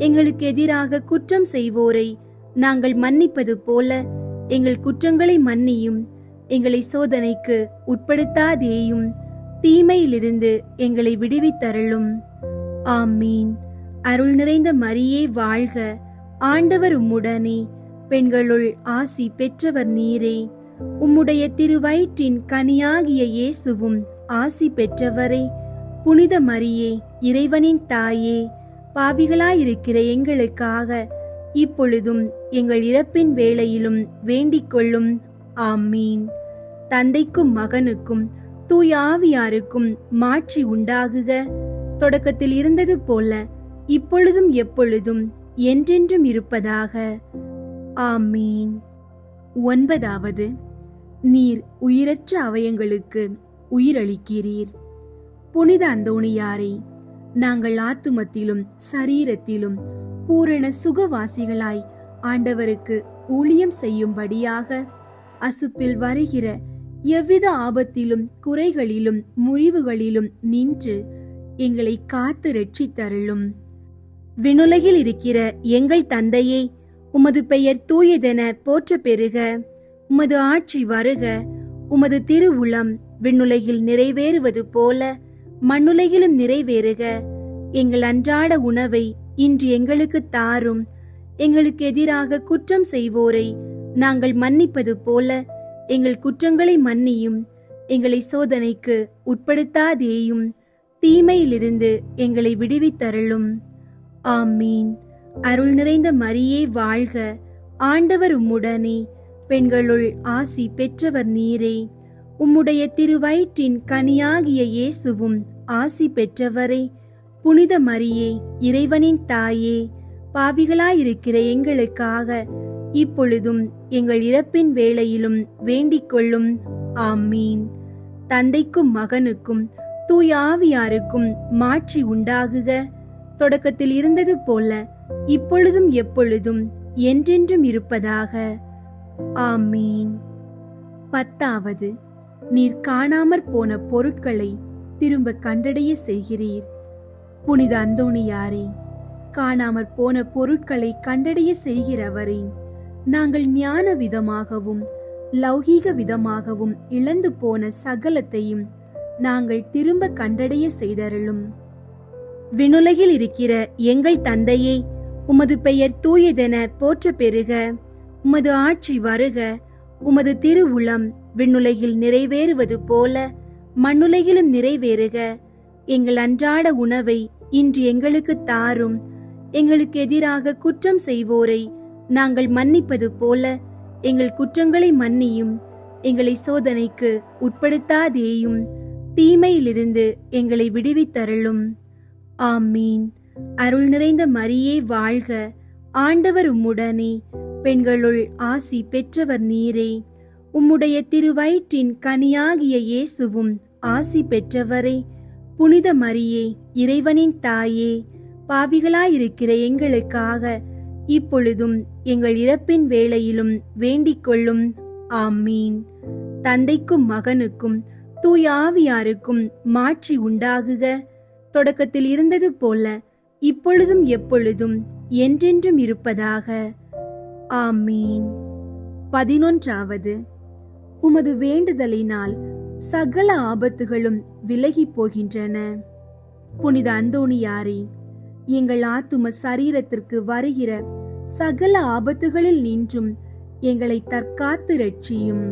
எங்களுக்கு எதிராக குற்றம் செய்வோரை நாங்கள் மன்னிப்பது போல எங்கள் குற்றங்களை மன்னியும். எங்களை சோதனைக்கு உட்படுத்தாதேயும், தீமையிலிருந்து எங்களை விடுவித்தருளும். ஆமீன். அருள் நிறைந்த மரியே வாழ்க, ஆண்டவர் உம்முடனே, பெண்களுள் ஆசி பெற்றவர் நீரே. உம்முடைய திருவயிற்றின் கனியாகிய இயேசுவும் ஆசி பெற்றவரே. புனித மரியே, இறைவனின் தாயே, பாவிகளாயிருக்கிற எங்களுக்காக இப்பொழுதும் எங்கள் இறப்பின் வேளையிலும் வேண்டிக் கொள்ளும். ஆமீன். தந்தைக்கும் மகனுக்கும் தூய ஆவியாருக்கும் மாட்சி உண்டாகுக. தொடக்கத்தில் இருந்தது போல இப்பொழுதும் எப்பொழுதும் என்றென்றும் இருப்பதாக. ஆமீன். 9வது, நீர் உயிரற்ற அவயங்களுக்கு உயிரளிக்கிறீர். புனித அந்தோணியாரை, நாங்கள் ஆத்துமத்திலும் சரீரத்திலும் பூரண சுகவாசிகளாய் ஆண்டவருக்கு ஊழியம் செய்யும்படியாக அசுப்பில் வருகிற எவ்வித ஆபத்திலும் குறைகளிலும் முறிவுகளிலும் நின்று எங்களை காத்து இரட்சித்தருளும். விண்ணுலகில் இருக்கிற எங்கள் தந்தையே, உமது பெயர் தூயதென போற்ற பெறுக. உமது ஆட்சி வருக. உமது திருவுளம் விண்ணுலகில் நிறைவேறுவது போல மண்ணுலகிலும் நிறைவேறுக. எங்கள் அன்றாட உணவை இன்று எங்களுக்கு தாரும். எங்களுக்கு எதிராக குற்றம் செய்வோரை நாங்கள் மன்னிப்பது போல எங்கள் குற்றங்களை மன்னியும். எங்களை சோதனைக்கு உட்படுத்தாதேயும், தீமையிலிருந்து எங்களை விடுவித்தருளும். ஆமீன். அருள் நிறைந்த மரியே வாழ்க, ஆண்டவர் உம்முடனே, பெண்களுள் ஆசி பெற்றவர் நீரே. உம்முடைய திருவயிற்றின் கனியாகிய இயேசுவும் ஆசி பெற்றவரே. புனித மரியே, இறைவனின் தாயே, பாவிகளாயிருக்கிற எங்களுக்காக இப்பொழுதும் எங்கள் இறப்பின் வேளையிலும் வேண்டிக் கொள்ளும். ஆமீன். தந்தைக்கும் மகனுக்கும் தூய ஆவியாருக்கும் மாட்சி உண்டாகுக. தொடக்கத்தில் இருந்தது போல இப்பொழுதும் எப்பொழுதும் என்றென்றும் இருப்பதாக. ஆமீன். 10. நீர் காணாமற் போன பொருட்களை திரும்ப கண்டடைய செய்கிறீர். புனித அந்தோணியாரே, காணாமற் போன பொருட்களை கண்டடைய செய்கிறவரே, நாங்கள் ஞான விதமாகவும் லௌகீக விதமாகவும் இழந்து போன சகலத்தையும் நாங்கள் திரும்ப கண்டடைய செய்தருளும். விண்ணுலகில் இருக்கிற எங்கள் தந்தையே, உமது பெயர் தூயதென போற்ற பெறுக. உமது ஆட்சி வருக. உமது திருவுளம் விண்ணுலகில் நிறைவேறுவது போல மண்ணுலகிலும் நிறைவேறுக. எங்கள் அன்றாட உணவை இன்று எங்களுக்கு தாரும். எங்களுக்கு எதிராக குற்றம் செய்வோரை நாங்கள் மன்னிப்பது போல எங்கள் குற்றங்களை மன்னியும். எங்களை சோதனைக்கு உட்படுத்தாதேயும், தீமையிலிருந்து எங்களை விடுவித்தருளும். ஆமீன். அருள் நிறைந்த மரியே வாழ்க. ஆண்டவர் உம்முடனே, பெண்களுள் ஆசி பெற்றவர் நீரே. உம்முடைய திருவயிற்றின் கனியாகிய இயேசுவும் ஆசி பெற்றவரே. புனித மரியே, இறைவனின் தாயே, பாவிகளாயிருக்கிற எங்களுக்காக இப்பொழுதும் எங்கள் இறப்பின் வேளையிலும் வேண்டிக் கொள்ளும். ஆமீன். தந்தைக்கும் மகனுக்கும் தூய ஆவியாருக்கும் மாட்சி உண்டாகுக. தொடக்கத்தில் இருந்தது போல இப்பொழுதும் எப்பொழுதும் என்றென்றும் இருப்பதாக. ஆமீன். 11. உமது வேண்டுதலினால் சகல ஆபத்துகளும் விலகி போகின்றன. புனித அந்தோணியாரே, எங்கள் ஆத்தும சரீரத்திற்கு வருகிற சகல ஆபத்துகளில் நின்றும் எங்களை தற்காத்து ரட்சியும்.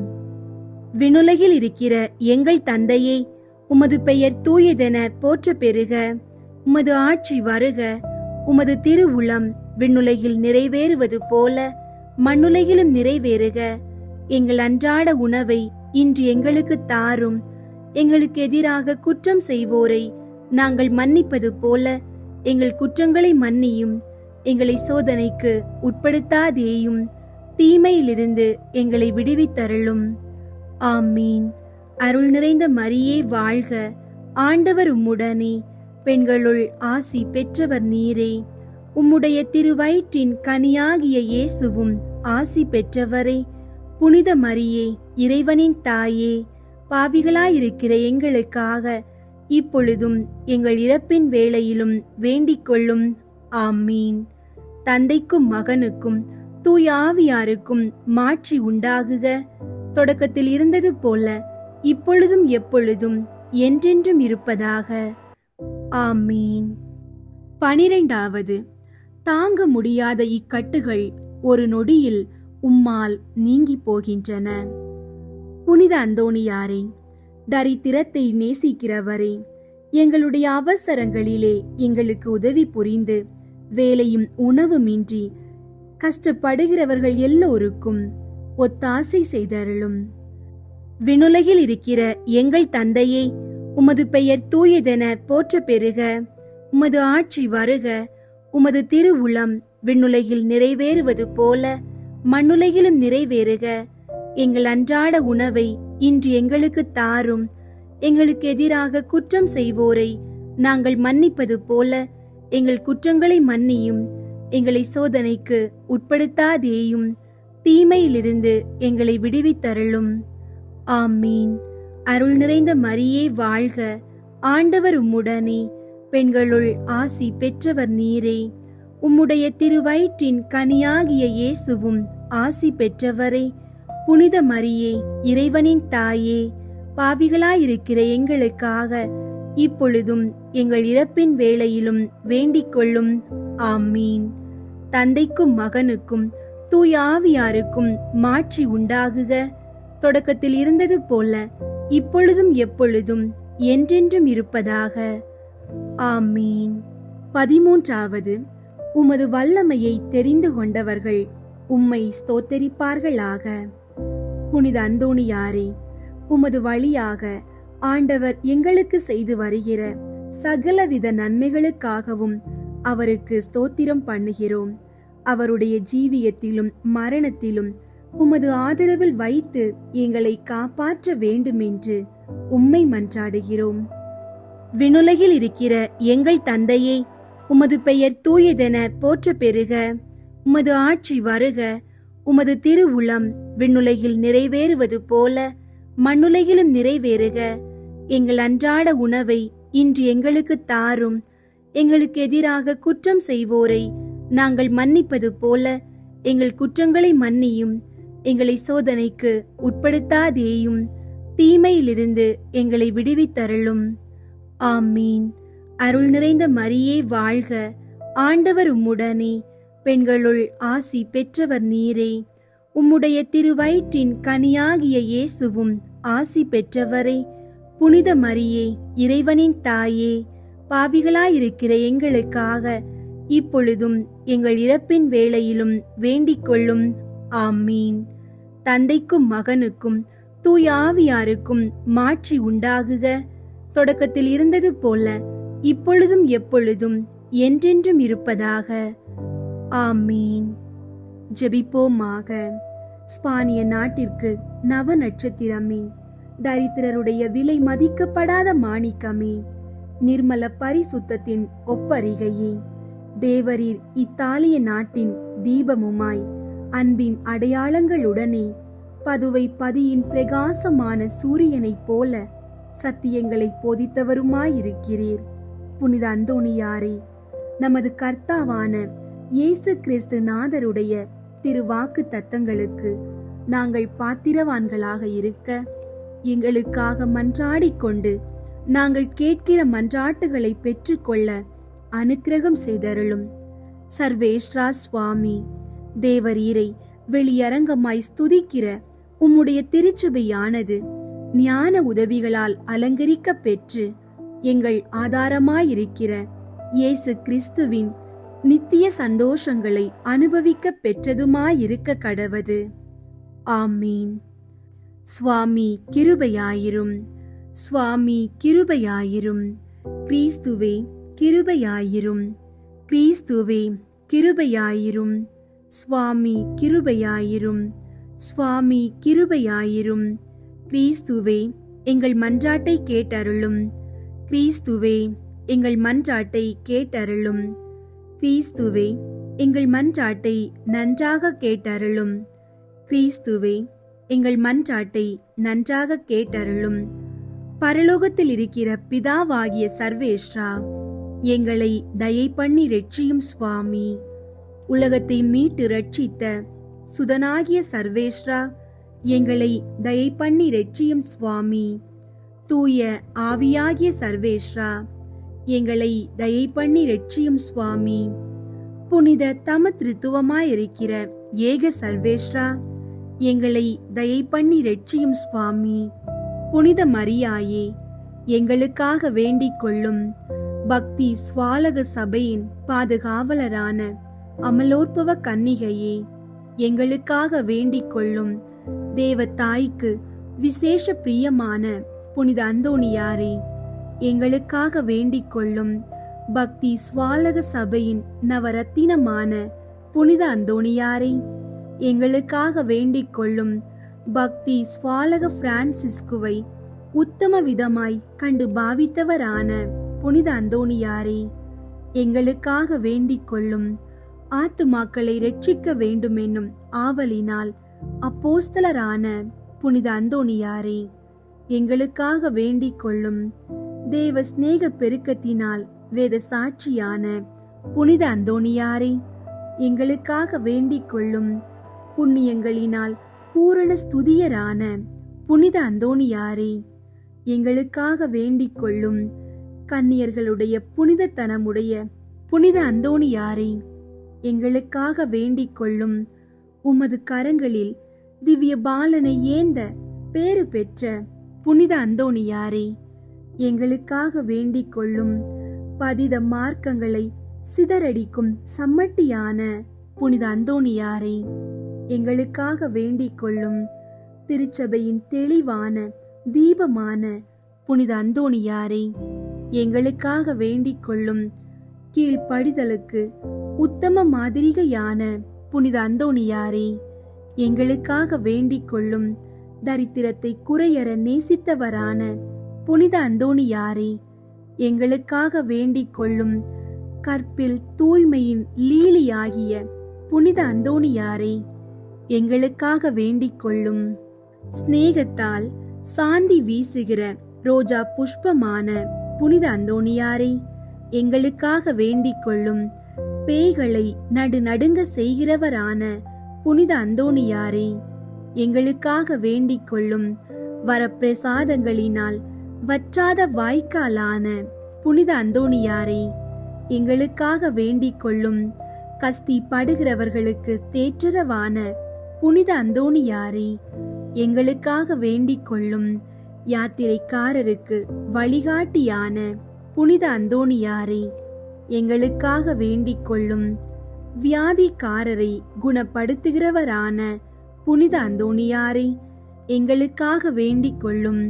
விண்ணுலகில் இருக்கிற எங்கள் தந்தையே, உமது பெயர் தூயதென போற்ற பெறுக. உமது ஆட்சி வருக. உமது திருவுளம் விண்ணுலகில் நிறைவேறுவது போல மண்ணுலகிலும் நிறைவேறுக. எங்கள் அன்றாட உணவை இன்று எங்களுக்கு தாரும். எங்களுக்கு எதிராக குற்றம் செய்வோரை நாங்கள் மன்னிப்பது போல எங்கள் குற்றங்களை மன்னியும். எங்களை சோதனைக்கு உட்படுத்தாதேயும், தீமையிலிருந்து எங்களை விடுவித்தருளும். ஆமீன். அருள் நிறைந்த மரியே வாழ்க. ஆண்டவர் உம்முடனே, பெண்களுள் ஆசி பெற்றவர் நீரே. உம்முடைய திருவயிற்றின் கனியாகிய இயேசுவும் ஆசி பெற்றவரே. புனித மரியே, இறைவனின் தாயே, பாவிகளாயிருக்கிற எங்களுக்காக இப்பொழுதும் எங்கள் இறப்பின் வேளையிலும் வேண்டிக் கொள்ளும். ஆமீன். தந்தைக்கும் மகனுக்கும் தூய ஆவியாருக்கும் மாட்சி உண்டாகுக. தொடக்கத்தில் இருந்தது போல இப்பொழுதும் எப்பொழுதும் என்றென்றும் இருப்பதாக. ஆமீன். 12. தாங்க முடியாத இக்கட்டுகள் ஒரு நொடியில் உம்மால் நீங்கி போகின்றன. புனித அந்தோணியாரே, தரித்திரத்தை நேசிக்கிறவரே, எங்களுடைய அவசரங்களிலே எங்களுக்கு உதவி புரிந்து வேலையும் உணவுமின்றி கஷ்டப்படுகிறவர்கள் எல்லோருக்கும் ஒத்தாசை செய்தருளும். விண்ணுலகில் இருக்கிற எங்கள் தந்தையே, உமது பெயர் தூயதென போற்ற பெறுக. உமது ஆட்சி வருக. உமது திருவுளம் விண்ணுலகில் நிறைவேறுவது போல மண்ணுலகிலும் நிறைவேறுக. எங்கள் அன்றாட உணவை இன்று எங்களுக்கு தாரும். எங்களுக்கு எதிராக குற்றம் செய்வோரை நாங்கள் மன்னிப்பது போல எங்கள் குற்றங்களை மன்னியும். எங்களை சோதனைக்கு உட்படுத்தாதேயும், தீமையிலிருந்து எங்களை விடுவித்தருளும். ஆமீன். அருள் நிறைந்த மரியே வாழ்க. ஆண்டவர் உம்முடனே, பெண்களுள் ஆசி பெற்றவர் நீரே. உம்முடைய திருவயிற்றின் கனியாகிய இயேசுவும் ஆசி பெற்றவரே. புனித மரியே, இறைவனின் தாயே, பாவிகளாயிருக்கிற எங்களுக்காக இப்பொழுதும் எங்கள் இறப்பின் வேளையிலும் வேண்டிக் கொள்ளும். ஆமீன். தந்தைக்கும் மகனுக்கும் தூய ஆவியாருக்கும் மாட்சி உண்டாகுக. தொடக்கத்தில் இருந்தது போல இப்பொழுதும் எப்பொழுதும் என்றென்றும் இருப்பதாக. ஆமீன். 13. உமது வல்லமையை தெரிந்து கொண்டவர்கள் உம்மை ஸ்தோத்தரிப்பார்களாக. புனித அந்தோணியாரே, உமது வழியாக ஆண்டவர் எங்களுக்கு செய்து வருகிற சகலவித நன்மைகளுக்காகவும் அவருக்கு ஸ்தோத்திரம் பண்ணுகிறோம். அவருடைய ஜீவியத்திலும் மரணத்திலும் உமது ஆதரவில் வைத்து எங்களை காப்பாற்ற வேண்டுமென்று உம்மை மன்றாடுகிறோம். விண்ணுலகில் இருக்கிற எங்கள் தந்தையே, உமது பெயர் தூயதென போற்ற பெறுக. உமது ஆட்சி வருக. உமது திருவுளம் விண்ணுலகில் நிறைவேறுவது போல மண்ணுலகிலும் நிறைவேறுக. எங்கள் அன்றாட உணவை இன்று எங்களுக்கு தாரும். எங்களுக்கு எதிராக குற்றம் செய்வோரை நாங்கள் மன்னிப்பது போல எங்கள் குற்றங்களை மன்னியும். எங்களை சோதனைக்கு உட்படுத்தாதேயும், தீமையிலிருந்து எங்களை விடுவித்தருளும். ஆமீன். அருள் நிறைந்த மரியே வாழ்க. ஆண்டவர் உம்முடனே, பெண்களுள் ஆசி பெற்றவர் நீரே. உம்முடைய திருவயிற்றின் கனியாகிய இயேசுவும் ஆசி பெற்றவரே. புனித மரியே, இறைவனின் தாயே, பாவிகளாயிருக்கிற எங்களுக்காக இப்பொழுதும் எங்கள் இறப்பின் வேளையிலும் வேண்டிக் கொள்ளும். ஆமீன். தந்தைக்கும் மகனுக்கும் தூய ஆவியாருக்கும் மாட்சி உண்டாகுக. தொடக்கத்தில் இருந்தது போல இப்பொழுதும் எப்பொழுதும் என்றென்றும் இருப்பதாக. ஆமீன். ஜெபிப்போமாக. ஸ்பானிய நாட்டிற்கு நவ நட்சத்திரமே, தரித்திரருடைய விலை மதிக்கப்படாத மாணிக்கமே, நிர்மல பரிசுத்தத்தின் ஒப்பரிகையே, தேவரீர் இத்தாலிய நாட்டின் தீபமுமாய் அன்பின் அடையாளங்களுடனே பதுவை பதியின் பிரகாசமான சூரியனைப் போல சத்தியங்களை போதித்தவருமாயிருக்கிறீர். புனித அந்தோணியாரே, நமது கர்த்தாவான இயேசு கிறிஸ்து நாதருடைய திருவாக்கு தத்தங்களுக்கு நாங்கள் பாத்திரவான்களாக இருக்க எங்களுக்காக மன்றாடிக்கொண்டு நாங்கள் கேட்கிற மன்றாட்டுகளை பெற்றுக்கொள்ள அனுக்கிரகம் செய்தருளும். சர்வேஸ்வரா சுவாமி, தேவரீரை வெளியரங்கமாய் ஸ்துதிக்கிற உம்முடைய திருச்சபையானது ஞான உதவிகளால் அலங்கரிக்க பெற்று எங்கள் ஆதாரமாயிருக்கிற இயேசு கிறிஸ்துவின் நித்திய சந்தோஷங்களை அனுபவிக்க பெற்றதுமாயிருக்க கடவது. ஆமீன். சுவாமி கிருபையாயிரும். சுவாமி கிருபையாயிரும். கிறிஸ்துவே கிருபையாயிரும். கிறிஸ்துவே கிருபையாயிரும். சுவாமி கிருபையாயிரும். சுவாமி கிருபையாயிரும். கிறிஸ்துவே எங்கள் மன்றாட்டை கேட்டருளும். கிறிஸ்துவே எங்கள் மன்றாட்டை கேட்டருளும். கிறிஸ்துவே எங்கள் மன்றாட்டை நன்றாக கேட்டருளும். கிறிஸ்துவே எங்கள் மன்றாட்டை நன்றாக கேட்டருளும். பரலோகத்தில் இருக்கிற பிதாவாகிய சர்வேஸ்வரா, எங்களை தயை பண்ணி ரட்சியும் சுவாமி. உலகத்தை மீட்டு ரட்சித்த சுதனாகிய சர்வேஸ்வரா, எங்களை தயை பண்ணி ரட்சியும் சுவாமி. தூய ஆவியாகிய சர்வேஸ்வரா, எங்களை தயை பண்ணி ரட்சியும் சுவாமி. புனித தமத்ரித்துவமாயிருக்கிற ஏக சர்வேஸ்வரா, எங்களை தயை பண்ணி ரட்சியும் சுவாமி. புனித மரியாயே, எங்களுக்காக வேண்டிக் கொள்ளும். பக்தி ஸ்வாலக சபையின் பாதுகாவலரான அமலோற்பவ கன்னிகையே, எங்களுக்காக வேண்டிக் கொள்ளும். தேவ தாய்க்கு விசேஷ பிரியமான புனித அந்தோணியாரே, எங்களுக்காக வேண்டிக் கொள்ளும். பக்தி ஸ்வாலக சபையின் நவரத்தினமான புனித அந்தோணியாரே, எங்களுக்காக வேண்டிக் கொள்ளும். பக்தி ஸ்வாலக பிரான்சிஸ்குவை உத்தம விதமாய் கண்டு பாவித்தவரான புனித அந்தோணியாரே, எங்களுக்காக வேண்டிக் கொள்ளும். ஆத்துமாக்களை ரட்சிக்க வேண்டுமென்னும் ஆவலினால் அப்போஸ்தலரான புனித அந்தோணியாரே, எங்களுக்காக வேண்டிக் கொள்ளும். தேவ சிநேக பெருக்கத்தினால் வேத சாட்சியான புனித அந்தோணியாரே, எங்களுக்காக வேண்டிக் கொள்ளும். புண்ணியங்களினால் பூரண ஸ்துதியரான புனித அந்தோணியாரே, எங்களுக்காக வேண்டிக் கொள்ளும். கன்னியர்களுடைய புனிதத்தனமுடைய புனித அந்தோணியாரே, எங்களுக்காக வேண்டிக் கொள்ளும். உமது கரங்களில் திவ்ய பாலனை ஏந்த பேறு பெற்ற புனித அந்தோணியாரே, எங்களுக்காக வேண்டிக் கொள்ளும். பதித மார்க்கங்களை சிதறடிக்கும் சம்மட்டியான புனித அந்தோணியாரே, எங்களுக்காக வேண்டிக் கொள்ளும். திருச்சபையின் தெளிவான தீபமான புனித அந்தோணியாரே, எங்களுக்காக வேண்டிக் கொள்ளும். கீழ்ப்படிதலுக்கு உத்தம மாதிரிகையான புனித அந்தோணியாரே, எங்களுக்காக வேண்டிக் கொள்ளும். தரித்திரத்தை குறையற நேசித்தவரான புனித அந்தோணியாரே, எங்களுக்காக வேண்டிக் கொள்ளும். கற்பில் தூய்மையின் லீலியாகிய புனித அந்தோணியாரை எங்களுக்காக வேண்டிக் கொள்ளும். சிநேகத்தால் சாந்தி வீசுகிற ரோஜா புஷ்பமான புனித அந்தோணியாரை எங்களுக்காக வேண்டிக் கொள்ளும். பேய்களை நடுநடுங்க செய்கிறவரான புனித அந்தோணியாரை எங்களுக்காக வேண்டிக் கொள்ளும். வரப்பிரசாதங்களினால் வற்றாத வாய்க்காலான புனித அந்தோணியாரை எங்களுக்காக வேண்டிக் கொள்ளும். கஸ்தி படுகிறவர்களுக்கு தேற்றரவான புனித அந்தோணியாரை எங்களுக்காக வேண்டிக் கொள்ளும். யாத்திரைக்காரருக்கு வழிகாட்டியான புனித அந்தோணியாரை எங்களுக்காக வேண்டிக் கொள்ளும். வியாதிக்காரரை குணப்படுத்துகிறவரான புனித அந்தோணியாரை எங்களுக்காக வேண்டிக் கொள்ளும்.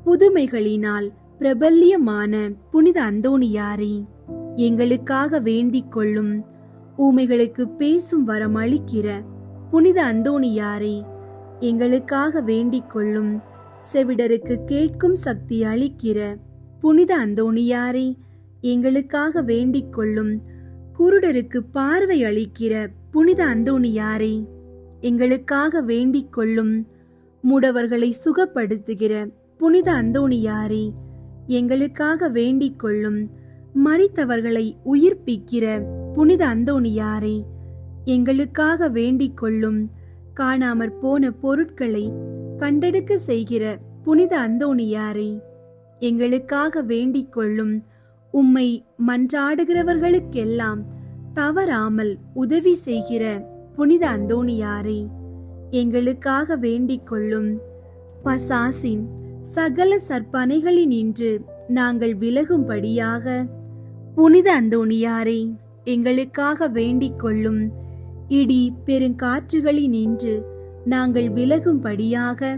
புதுமைகளினால் பிரபல்யமான புனித அந்தோணியாரை எங்களுக்காக வேண்டிக் கொள்ளும். ஊமைகளுக்கு பேசும் வரம் அளிக்கிற புனித அந்தோணியாரை எங்களுக்காக வேண்டிக் கொள்ளும். செவிடருக்கு கேட்கும் சக்தி அளிக்கிற புனித அந்தோணியாரை எங்களுக்காக வேண்டிக் கொள்ளும். குருடருக்கு பார்வை அளிக்கிற புனித அந்தோணியாரை எங்களுக்காக வேண்டிக் கொள்ளும். முடவர்களை சுகப்படுத்துகிற புனித அந்தோணியாரை எங்களுக்காக வேண்டிக் கொள்ளும். மரித்தவர்களை உயிர்ப்பிக்கிற புனித அந்தோணியாரை எங்களுக்காக வேண்டிக் கொள்ளும். காணாமற் போன பொருட்களை கண்டெடுக்க செய்கிற புனித அந்தோணியாரை எங்களுக்காக வேண்டிக் கொள்ளும். உம்மை மன்றாடுகிறவர்களுக்கெல்லாம் தவறாமல் உதவி செய்கிற புனித அந்தோணியாரை எங்களுக்காக வேண்டிக் கொள்ளும். பசாசின் சகல சற்பனைகளினின்று நாங்கள் விலகும்படியாக புனித அந்தோணியாரை எங்களுக்காக வேண்டிக் கொள்ளும். இடி பெருங்காற்றுகளினின்று நாங்கள் விலகும்படியாக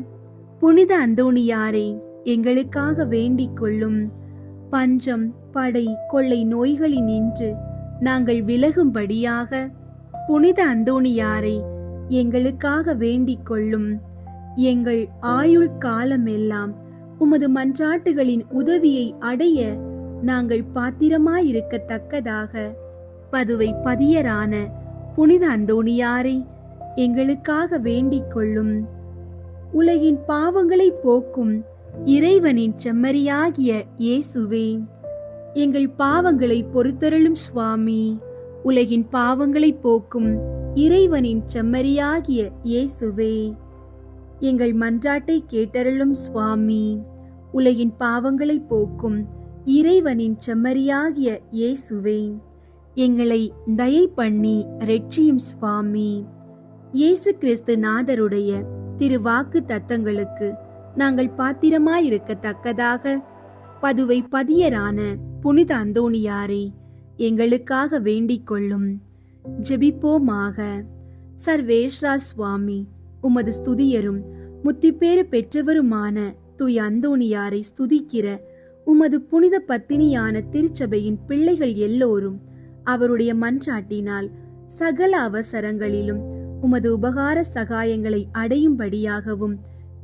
புனித அந்தோணியாரை எங்களுக்காக வேண்டிக் கொள்ளும். பஞ்சம் படை கொள்ளை நோய்களினின்று நாங்கள் விலகும்படியாக புனித அந்தோணியாரை எங்களுக்காக வேண்டிக் கொள்ளும். எங்கள் ஆயுள் காலமெல்லாம் உமது மன்றாட்டுகளின் உதவியை அடைய நாங்கள் பாத்திரமாயிருக்கத்தக்கதாக பதுவை பதியரான புனித அந்தோணியாரை எங்களுக்காக வேண்டிக் கொள்ளும். உலகின் பாவங்களை போக்கும் இறைவனின் செம்மறியாகிய இயேசுவே, எங்கள் பாவங்களை பொறுத்தருளும் சுவாமி. உலகின் பாவங்களை போக்கும் இறைவனின் செம்மறியாகிய இயேசுவே, எங்கள் மன்றாட்டை கேட்டருளும் சுவாமி. உலகின் பாவங்களை போக்கும் இறைவனின் செம்மறியாகிய இயேசுவே, எங்களை தயை பண்ணி ரட்சியும் சுவாமி. இயேசு கிறிஸ்து நாதருடைய திருவாக்கு தத்தங்களுக்கு நாங்கள் பாத்திரமாயிருக்கத்தக்கதாக பதுவை பதியரான புனித அந்தோணியாரை எங்களுக்காக வேண்டிக் கொள்ளும். ஜெபிப்போமாக. சர்வேஸ்வரா சுவாமி, உமது ஸ்துதியரும் முத்திப்பேறு பெற்றவருமான தூய அந்தோணியாரை ஸ்துதிக்கிற உமது புனித பத்தினியான திருச்சபையின் பிள்ளைகள் எல்லோரும் அவருடைய மன்றாட்டினால் சகல அவசரங்களிலும் உமது உபகார சகாயங்களை அடையும்படியாகவும்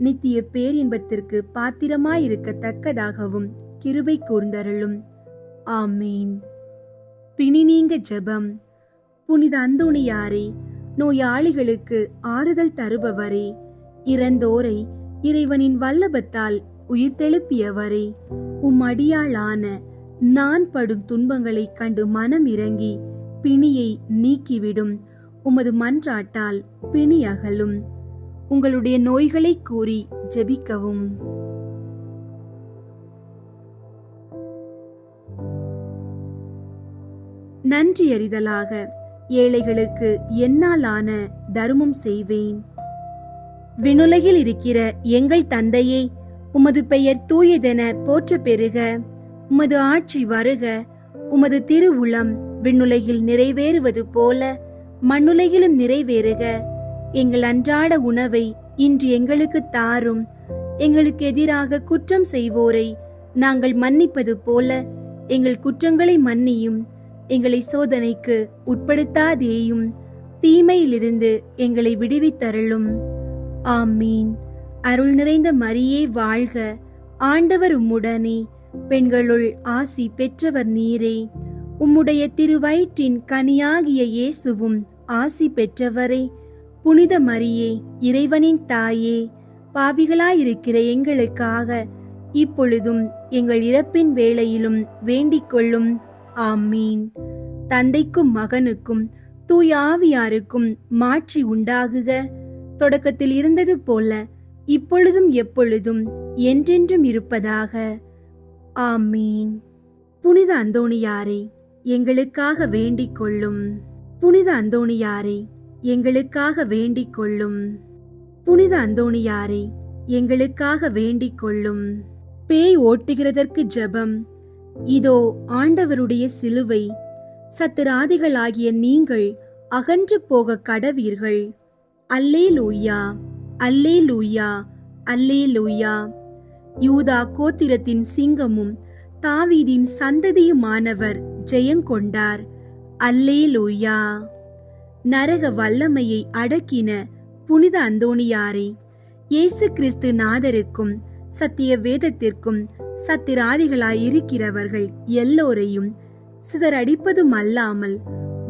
நித்திய பேரின்பத்திற்கு பாத்திரமாயிருக்கத்தக்கதாகவும் கிருபை கூர்ந்தருளும். ஆமீன். பிணி நீங்க ஜெபம். புனித அந்தோணியாரே, நோயாளிகளுக்கு ஆறுதல் தருபவரே, இறந்தோரை இறைவனின் வல்லபத்தால் உயிர்த்தெழுப்பியவரே, அடியாளான நான் படும் துன்பங்களை கண்டு மனம் இறங்கி பிணியை நீக்கிவிடும். உமது மன்றாட்டால் பிணி அகலும். உங்களுடைய நோய்களை கூறி ஜெபிக்கவும். நன்றியறிதலாக ஏழைகளுக்கு என்னாலான தர்மம் செய்வேன். விண்ணுலகில் இருக்கிற எங்கள் தந்தையே, உமது பெயர் தூயதென போற்ற பெறுக. உமது ஆட்சி வருக. உமது திருவுளம் விண்ணுலகில் நிறைவேறுவது போல மண்ணுலகிலும் நிறைவேறுக. எங்கள் அன்றாட உணவை இன்று எங்களுக்கு தாரும். எங்களுக்கு எதிராக குற்றம் செய்வோரை நாங்கள் மன்னிப்பது போல எங்கள் குற்றங்களை மன்னியும். எங்களை சோதனைக்கு உட்படுத்தாதேயும், தீமையிலிருந்து எங்களை விடுவித்தருளும். ஆமீன். அருள் நிறைந்த மரியே வாழ்க. ஆண்டவர் உம்முடனே. பெண்களுள் ஆசி பெற்றவர் நீரே. உம்முடைய திருவயிற்றின் கனியாகிய இயேசுவும் ஆசி பெற்றவரே. புனித மரியே, இறைவனின் தாயே, பாவிகளாயிருக்கிற எங்களுக்காக இப்பொழுதும் எங்கள் இறப்பின் வேளையிலும் வேண்டிக் கொள்ளும். ஆமீன். தந்தைக்கும் மகனுக்கும் தூய ஆவியாருக்கும் மாட்சி உண்டாகுக. தொடக்கத்தில் இருந்தது போல இப்பொழுதும் எப்பொழுதும் என்றென்றும் இருப்பதாக. ஆமீன். புனித அந்தோணியாரே, எங்களுக்காக வேண்டிக் கொள்ளும். புனித அந்தோணியாரே, எங்களுக்காக வேண்டிக் கொள்ளும். புனித அந்தோணியாரே, எங்களுக்காக வேண்டிக் கொள்ளும். பேய் ஓட்டுகிறதற்கு ஜெபம். இதோ ஆண்டவருடைய சிலுவை. சத்துராதிகளாகிய நீங்கள் அகன்று போக கடவீர்கள். அல்லேலூயா, அல்லேலூயா, அல்லேலூயா. யூதா கோத்திரத்தின் சிங்கமும் தாவீதின் சந்ததியுமானவர் ஜெயங்கொண்டார். அல்லேலூயா. நரக வல்லமையை அடக்கின புனித அந்தோணியாரே, இயேசு கிறிஸ்து நாதருக்கும் சத்திய வேதத்திற்கும் சத்திராதிகளாயிருக்கிறவர்கள் எல்லோரையும் சிதறடிப்பதும் அல்லாமல்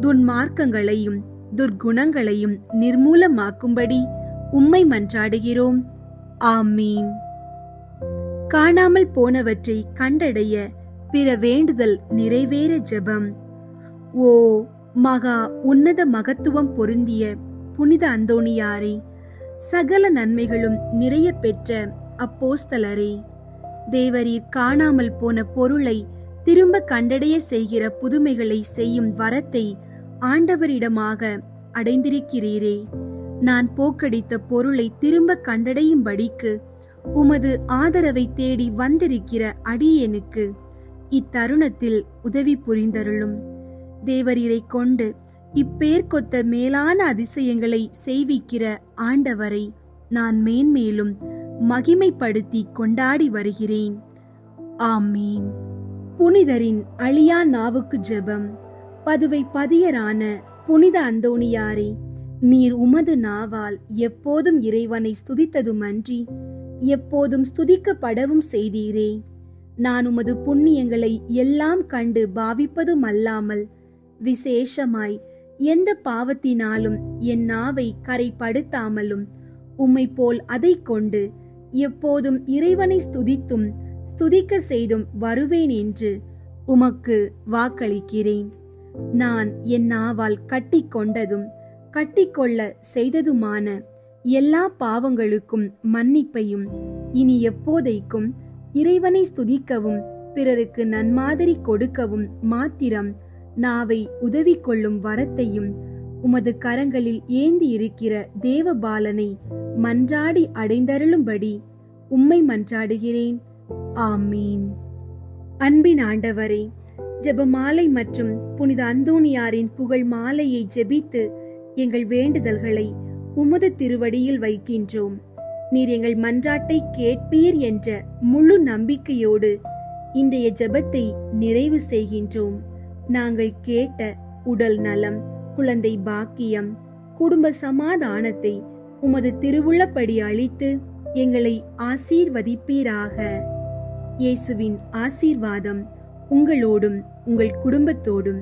துன்மார்க்கங்களையும் துர்க்குணங்களையும் நிர்மூலமாக்கும்படி உம்மை மன்றாடுகிறோம். ஆமீன். காணாமல் போனவற்றை கண்டடைய பிற வேண்டுதல் நிறைவேற ஜெபம். ஓ மகா உன்னத மகத்துவம் பொருந்திய புனித அந்தோணியாரே, சகல நன்மைகளும் நிறைய பெற்ற அப்போஸ்தலரே, தேவரீர் காணாமல் போன பொருளை திரும்ப கண்டடைய செய்கிற புதுமைகளை செய்யும் வரத்தை ஆண்டவரிடமாக அடைந்திருக்கிறீரே. நான் போக்கடித்த பொருளை திரும்ப கண்டடையும்படிக்கு உமது ஆதரவை தேடி வந்திருக்கிற அடியேனுக்கு இத்தருணத்தில் உதவி புரிந்தருளும். தேவரீரை கொண்டு இப்பேர்க்கொத்த மேலான அதிசயங்களை செய்விக்கிற ஆண்டவரை நான் மேன்மேலும் மகிமைப்படுத்தி கொண்டாடி வருகிறேன். ஆமீன். புனிதரின் அழியா நாவுக்கு ஜெபம். பதுவை பதியரான புனித அந்தோணியாரே, நீர் உமது நாவால் எப்போதும் இறைவனை ஸ்துதித்ததுமன்றி எப்போதும் ஸ்துதிக்கப்படவும் செய்தீரே. நான் உமது புண்ணியங்களை எல்லாம் கண்டு பாவிப்பதும் அல்லாமல் விசேஷமாய் எந்த பாவத்தினாலும் என் நாவை கரைப்படுத்தாமலும் உம்மை போல் அதை கொண்டு எப்போதும் இறைவனை ஸ்துதித்தும் ஸ்துதிக்க செய்தும் வருவேன் என்று உமக்கு வாக்களிக்கிறேன். நான் என் நாவால் கட்டி கொண்டதும் கட்டிக்கொள்ள செய்ததுமான எல்லா பாவங்களுக்கும் மன்னிப்பையும் இனி எப்போதைக்கும் இறைவனை ஸ்துதிக்கவும் பிறருக்கு நன்மாதிரி கொடுக்கவும் மாத்திரம் நாவை உதவி கொள்ளும் வரத்தையும் உமது கரங்களில் ஏந்தி இருக்கிற தேவபாலனை மன்றாடி அடைந்தருளும்படி உம்மை மன்றாடுகிறேன். ஆமீன். அன்பின் ஆண்டவரே, ஜெபமாலை மற்றும் புனித அந்தோணியாரின் புகழ் மாலையை ஜெபித்து எங்கள் வேண்டுதல்களை உமது திருவடியில் வைக்கின்றோம். நீர் எங்கள் மன்றாட்டை கேட்பீர் என்ற முழு நம்பிக்கையோடு இன்றைய ஜெபத்தை நிறைவு செய்கின்றோம். நாங்கள் கேட்ட உடல் நலம், குழந்தை பாக்கியம், குடும்ப சமாதானத்தை உமது திருவுள்ளப்படி அளித்து எங்களை ஆசீர்வதிப்பீராக. இயேசுவின் ஆசீர்வாதம் உங்களோடும் உங்கள் குடும்பத்தோடும்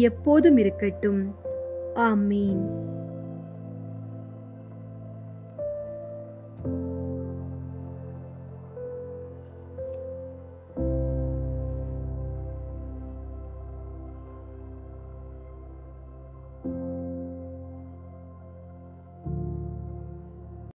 எப்போதும் இருக்கட்டும். ஆமீன்.